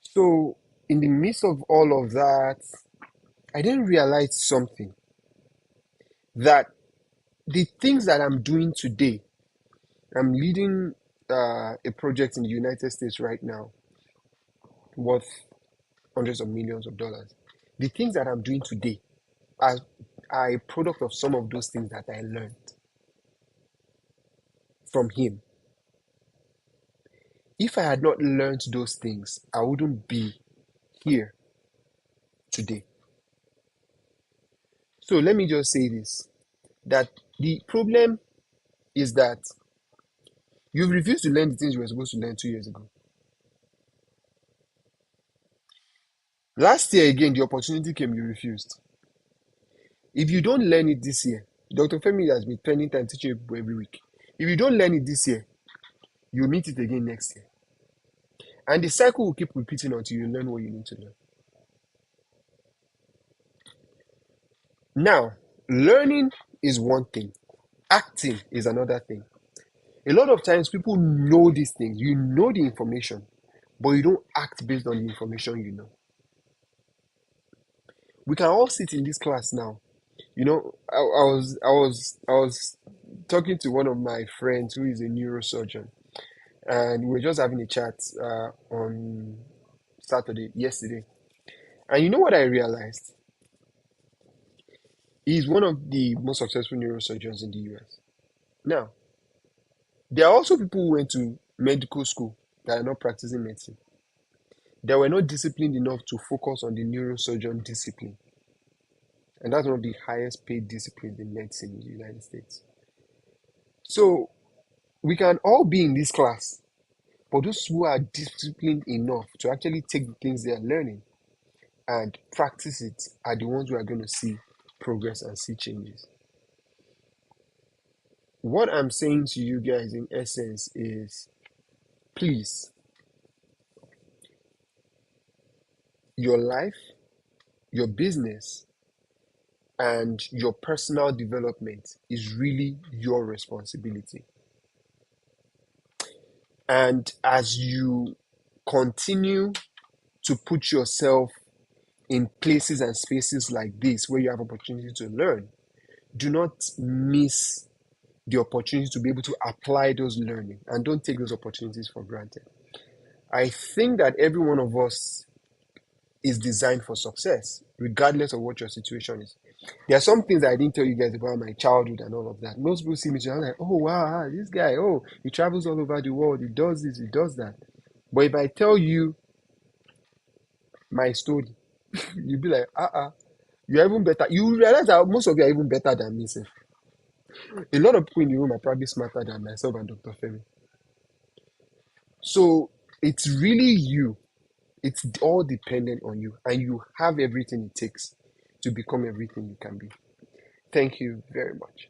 So in the midst of all of that, I didn't realize something. That the things that I'm doing today, I'm leading a project in the United States right now worth hundreds of millions of dollars. The things that I'm doing today are a product of some of those things that I learned from him. If I had not learned those things, I wouldn't be here today. So let me just say this, that the problem is that you've refused to learn the things you were supposed to learn 2 years ago. Last year again, the opportunity came, you refused. If you don't learn it this year, Dr. Femi has been spending time teaching people every week. If you don't learn it this year, you'll meet it again next year. And the cycle will keep repeating until you learn what you need to learn. Now, learning is one thing. Acting is another thing. A lot of times people know these things. You know the information, but you don't act based on the information you know. We can all sit in this class now. I was talking to one of my friends who is a neurosurgeon, and we were just having a chat on yesterday. And you know what I realized? He's one of the most successful neurosurgeons in the US. Now, there are also people who went to medical school that are not practicing medicine. They were not disciplined enough to focus on the neurosurgeon discipline. And that's one of the highest paid disciplines in medicine in the United States. So we can all be in this class, but those who are disciplined enough to actually take the things they are learning and practice it are the ones who are going to see progress and see changes. What I'm saying to you guys in essence is, please, your life, your business, and your personal development is really your responsibility. And as you continue to put yourself in places and spaces like this where you have opportunity to learn, do not miss the opportunity to be able to apply those learning, and don't take those opportunities for granted. I think that every one of us is designed for success, regardless of what your situation is. There are some things that I didn't tell you guys about my childhood and all of that. Most people see me and I'm like, oh wow, this guy, oh, he travels all over the world, he does this, he does that. But if I tell you my story, you'll be like, you're even better. You realize that most of you are even better than me, sef. A lot of people in the room are probably smarter than myself and Dr. Femi. So it's really you. It's all dependent on you, and you have everything it takes to become everything you can be. Thank you very much.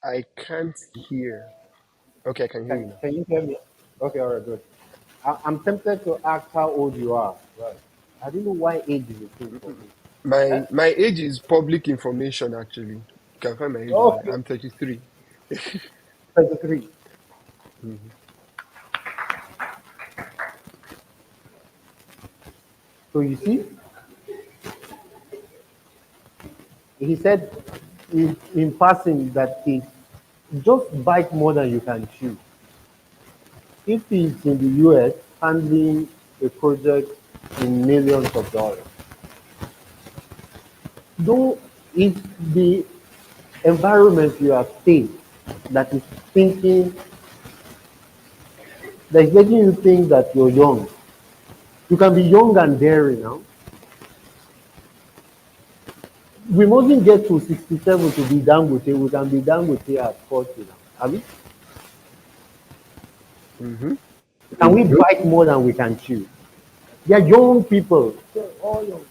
I can't hear. Okay, I can hear you now. Can you hear me? Okay, all right, good. I'm tempted to ask how old you are. Right. I don't know why age is a thing for me. Eh? My age is public information actually. You can find my age online. Okay, I'm 33. 33. Mhm. So you see, he said in passing that he just bite more than you can chew. If he's in the US handling a project in millions of dollars, though it's the environment you have stayed that is thinking, that is making you think that you're young. You can be young and daring now. We mustn't get to 67 to be Dangote. We can be Dangote at 40 now. I mean, Mhm. can we bite more than we can chew? They are young people. They're all young.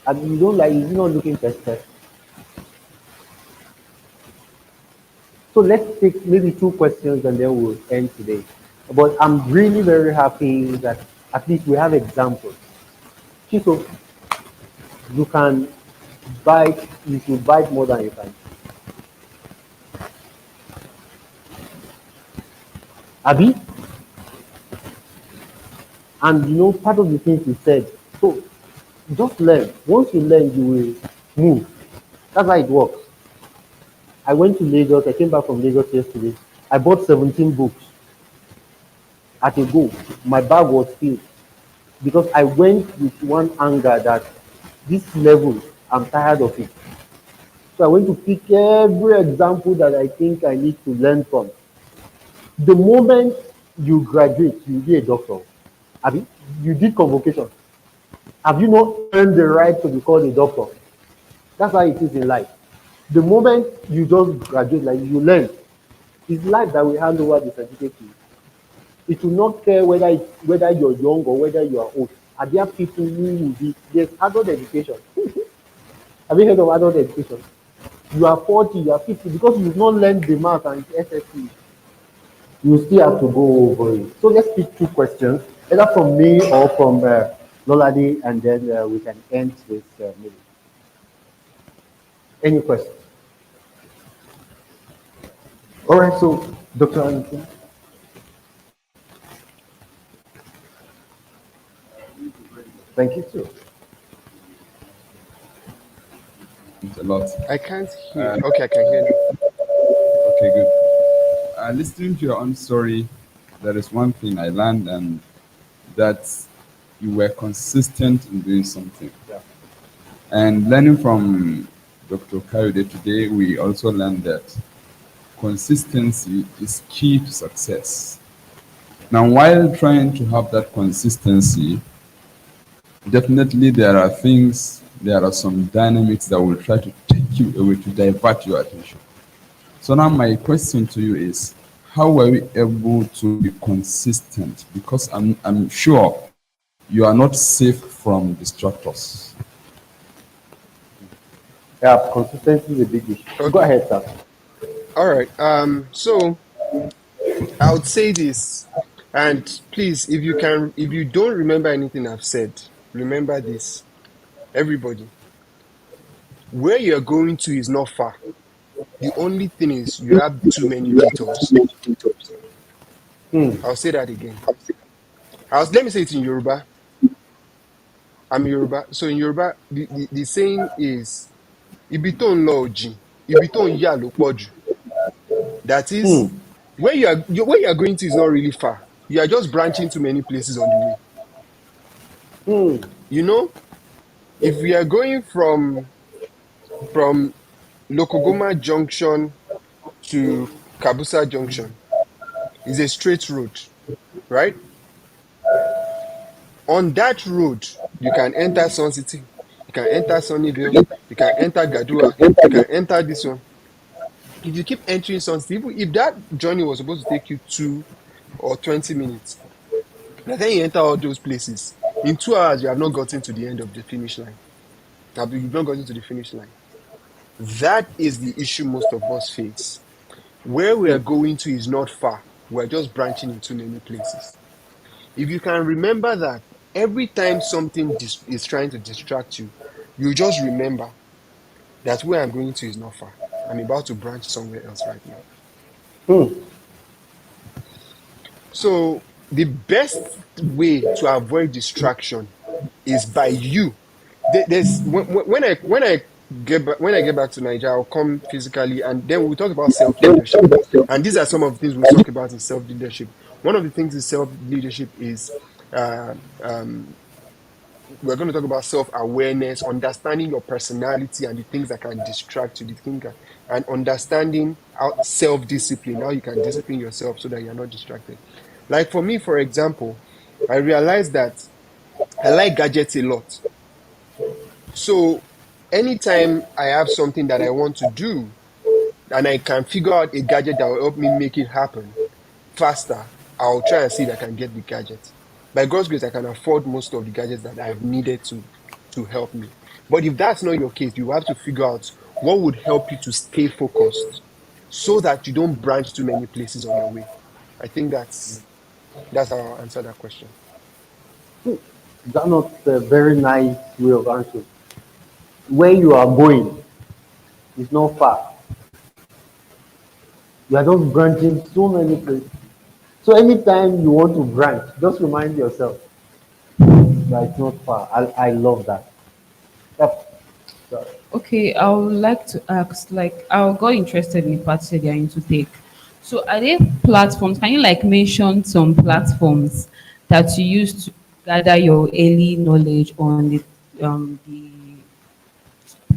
And you don't like, you're not looking tested. So let's take maybe two questions and then we'll end today. But I'm really very happy that at least we have examples. Chiso, you can bite, you should bite more than you can. Abi? And you know, part of the things you said, so just learn. Once you learn, you will move. That's how it works. I went to Lagos, I came back from Lagos yesterday. I bought 17 books at a go. My bag was filled because I went with one anger that this level, I'm tired of it. So I went to pick every example that I think I need to learn from. The moment you graduate, you'll be a doctor. Abi, you did convocation. Have you not earned the right to be called a doctor? That's how it is in life. The moment you just graduate, like you learn, it's life that will hand over the certificate to you. It will not care whether you're young or whether you are old. Are there people who will be, there's adult education. Have you heard of adult education? You are 40, you are 50, because you've not learned the math and SSC, you still have to go over it. So let's pick two questions, either from me or from Lolade, and then we can end this meeting. Any questions? All right, so Dr. Anderson. Thank you too. A lot. I can't hear. Okay, I can hear now. Okay, good. Listening to your own story, there is one thing I learned, and that you were consistent in doing something. Yeah. And learning from Dr. Kayode today, we also learned that consistency is key to success. Now, while trying to have that consistency, definitely there are some dynamics that will try to take you away, to divert your attention. So now my question to you is, how were we able to be consistent? Because I'm sure you are not safe from distractors. Yeah, consistency is a big issue. Okay. Go ahead, sir. All right. So I would say this, and please, if you don't remember anything I've said, remember this. Everybody, where you're going to is not far. The only thing is you have too many detours. Hmm. I'll say that again. Let me say it in Yoruba. I'm Yoruba. So in Yoruba, the saying is, ibi tó ń lọ ò jìn, ibi tó ń yà ló pọ̀ jù. That is, where where you are going to is not really far. You are just branching to many places on the way. You know, if we are going from Lokogoma Junction to Kabusa Junction, is a straight road, right? On that road, you can enter Sun City, you can enter Sunnyvale, you can enter Gadua, you can enter this one. If you keep entering Sun City, even if that journey was supposed to take you 2 or 20 minutes, and then you enter all those places, in 2 hours, you have not gotten to the end of the finish line. You've not gotten to the finish line. That is the issue most of us face. Where we are going to is not far. We're just branching into many places. If you can remember that every time something is trying to distract you, you just remember that where I'm going to is not far. I'm about to branch somewhere else right now. So the best way to avoid distraction is by you. There's when I get back to Nigeria, I'll come physically, and then we'll talk about self leadership. And these are some of the things we'll talk about in self leadership. One of the things in self leadership is uh, um, we're going to talk about self awareness, understanding your personality and the things that can distract you, and understanding self discipline, how you can discipline yourself so that you're not distracted. Like for me, for example, I realized that I like gadgets a lot. So anytime I have something that I want to do and I can figure out a gadget that will help me make it happen faster, I'll try and see if I can get the gadget. By God's grace, I can afford most of the gadgets that I've needed to help me. But if that's not your case, you have to figure out what would help you to stay focused so that you don't branch too many places on your way. I think that's how I'll answer that question. Is that not a very nice way of answering? Where you are going is not far. You are just branching so many places. So anytime you want to branch, just remind yourself that it's not far. I love that. Yep. Sorry. Okay, I would like to ask, like, I got interested in the part that you're into tech. So, are there platforms? Can you like mention some platforms that you use to gather your early knowledge on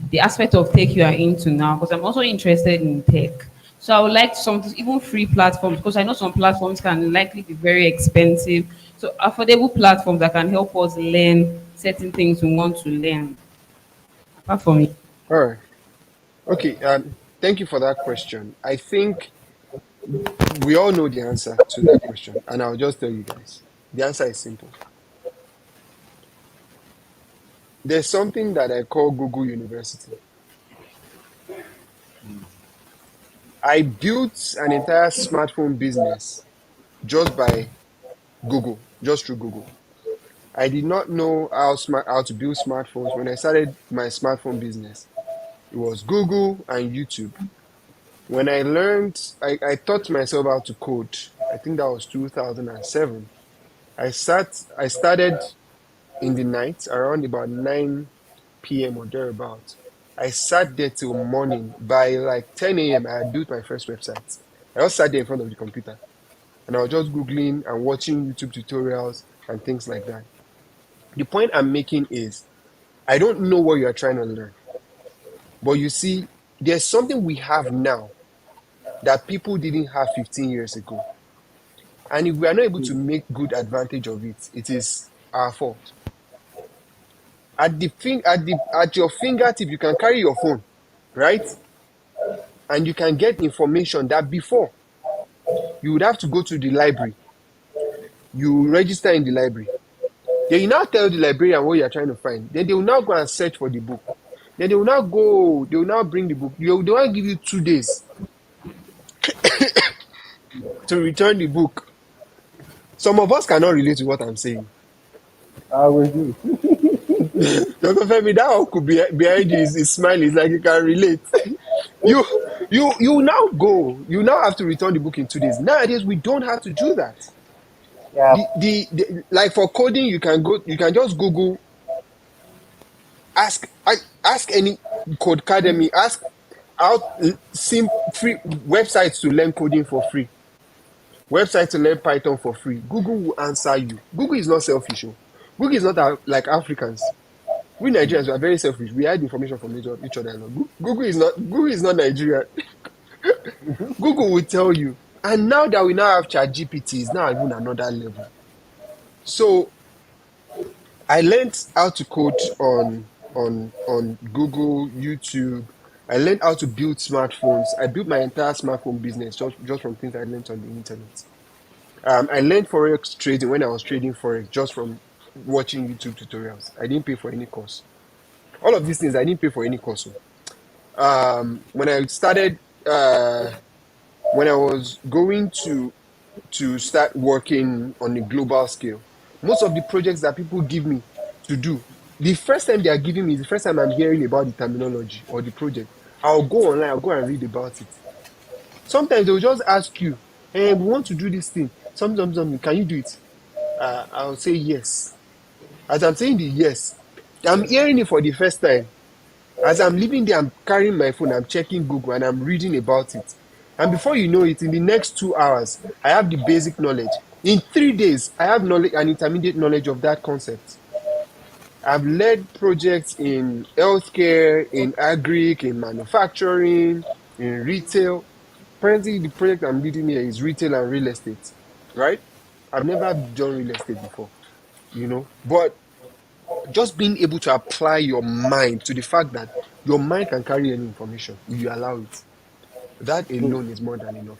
the aspect of tech you are into now? Because I'm also interested in tech. So, I would like some even free platforms because I know some platforms can likely be very expensive. So, affordable platforms that can help us learn certain things we want to learn. Apart from it. All right. Okay. Thank you for that question. I think we all know the answer to that question, and I'll just tell you guys. The answer is simple. There's something that I call Google University. I built an entire smartphone business just by Google, just through Google. I did not know how to build smartphones when I started my smartphone business. It was Google and YouTube. When I learned, I taught myself how to code. I think that was 2007. I started in the night around about 9 p.m. or thereabouts. I sat there till morning. By like 10 a.m., I had built my first website. I just sat there in front of the computer and I was just Googling and watching YouTube tutorials and things like that. The point I'm making is I don't know what you're trying to learn, but you see, there's something we have now that people didn't have 15 years ago. And if we are not able to make good advantage of it, it is our fault. At your fingertip, you can carry your phone, right? And you can get information that before you would have to go to the library. You register in the library. Then you now tell the librarian what you are trying to find. Then they will now go and search for the book. Then they will now bring the book. They will now give you 2 days to return the book. Some of us cannot relate to what I'm saying. I will do. Dr. Femi, that one could be behind you is smiling. It's like you can relate. You now go. You now have to return the book in 2 days. Nowadays, we don't have to do that. Yeah. Like for coding, you can just Google Ask any code academy. Ask out free websites to learn coding for free. Website to learn Python for free. Google will answer you. Google is not selfish. Oh. Google is not like Africans. We Nigerians we are very selfish. We hide information from each other. Google is not Nigeria. Google will tell you. And now that we now have ChatGPT, it's now even another level. So I learned how to code on Google, YouTube. I learned how to build smartphones. I built my entire smartphone business just from things I learned on the internet. I learned forex trading when I was trading forex just from watching YouTube tutorials. I didn't pay for any course. All of these things I didn't pay for any course. When I started, when I was going to start working on a global scale, most of the projects that people give me to do, the first time they are giving me is the first time I'm hearing about the terminology or the project. I'll go online, I'll go and read about it. Sometimes they'll just ask you, hey, we want to do this thing. Something, can you do it? I'll say yes. As I'm saying the yes, I'm hearing it for the first time. As I'm living there, I'm carrying my phone, I'm checking Google, and I'm reading about it. And before you know it, in the next 2 hours, I have the basic knowledge. In 3 days, I have knowledge, an intermediate knowledge of that concept. I've led projects in healthcare, in agri, in manufacturing, in retail. Currently, the project I'm leading here is retail and real estate, right? I've never done real estate before, but just being able to apply your mind to the fact that your mind can carry any information if you allow it. That alone is more than enough.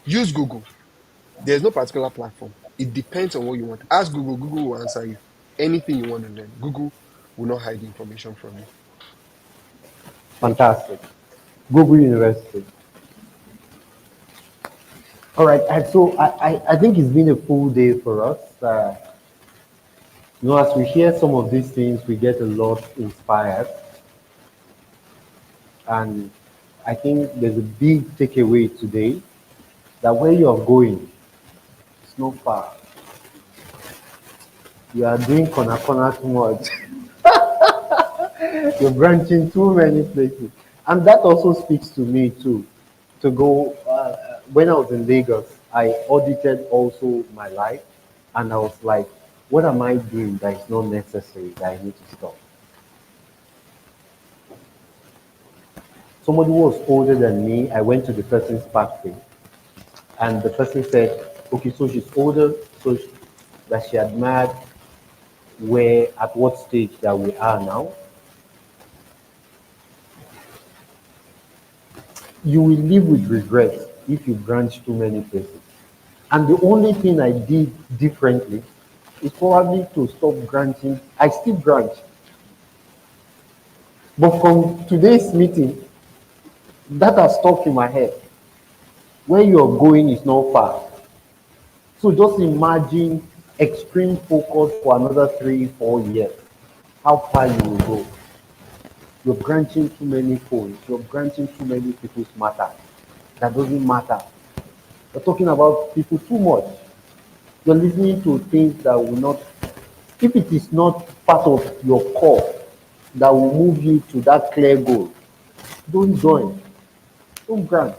Use Google. There's no particular platform. It depends on what you want. Ask Google. Google will answer you. Anything you want to learn. Google will not hide information from you. Fantastic. Google University. All right. And so I think it's been a full day for us. As we hear some of these things, we get a lot inspired. And I think there's a big takeaway today that where you're going, it's not far. You are doing corner too much. You're branching too many places. And that also speaks to me too. To go, when I was in Lagos, I audited also my life. And I was like, what am I doing that is not necessary that I need to stop? Somebody who was older than me, I went to the person's factory. And the person said, okay, so she's older, so that she admired where, at what stage that we are now. You will live with regret if you branch too many places. And the only thing I did differently is probably to stop branching. I still branch. But from today's meeting, that has stuck in my head. Where you're going is not far. So just imagine extreme focus for another 3-4 years. How far you will go. You're branching too many phones. You're branching too many people's matter. That doesn't matter. You're talking about people too much. You're listening to things that will not, if it is not part of your core, that will move you to that clear goal, don't join. Don't branch.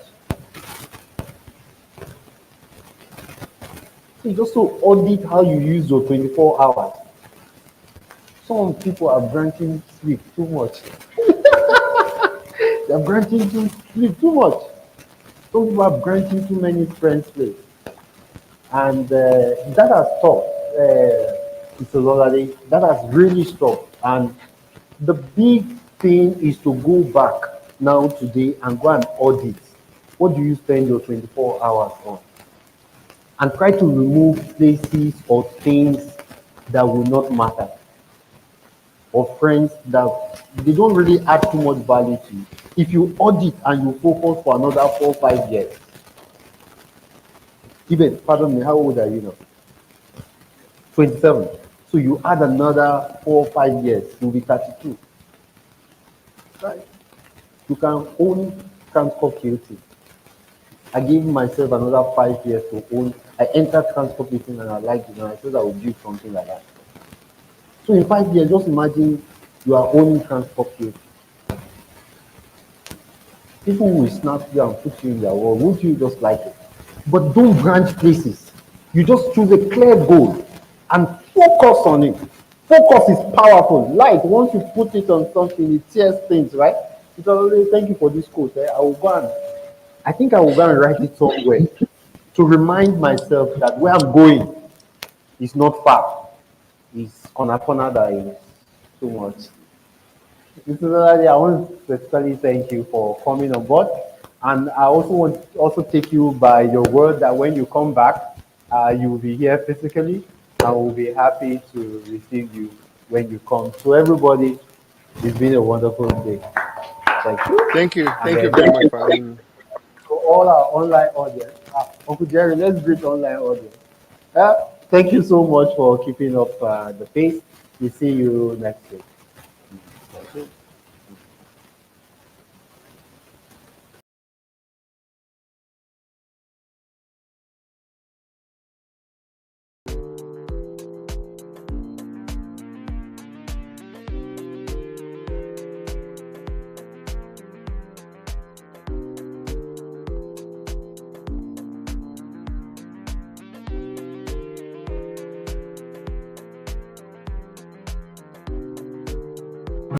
So just to audit how you use your 24 hours. Some people are branching sleep too much. They're branching to sleep too much. Some people are branching too many friends' place. And that has stopped. It's a Ololade. That has really stopped. And the big thing is to go back now today and go and audit. What do you spend your 24 hours on? And try to remove places or things that will not matter. Or friends that they don't really add too much value to you. If you audit and you focus for another 4-5 years, even, pardon me, how old are you now? 27. So you add another 4-5 years, you'll be 32. Right? You can own transport KOT. I gave myself another 5 years to own. I entered transportation and I liked it, and I said I would do something like that. So in 5 years, just imagine You are owning transport fare. People will snap you and put you in their world. Won't you just like it? But don't branch places. You just choose a clear goal and focus on it. Focus is powerful. Light, once you put it on something, it tears things, right? It's already, thank you for this quote. I will go and, I think I will go and write it somewhere to remind myself that where I'm going is not far. It's corner that is too much. Mr. Ololade, I want to specifically thank you for coming on board. And I also want to also take you by your word that when you come back, you will be here physically and we'll be happy to receive you when you come. So everybody, it's been a wonderful day. Thank you. Thank you. And Thank you then very much for having me. to all our online audience. Uncle Jerry, let's greet online audience. Thank you so much for keeping up the pace. We see you next week.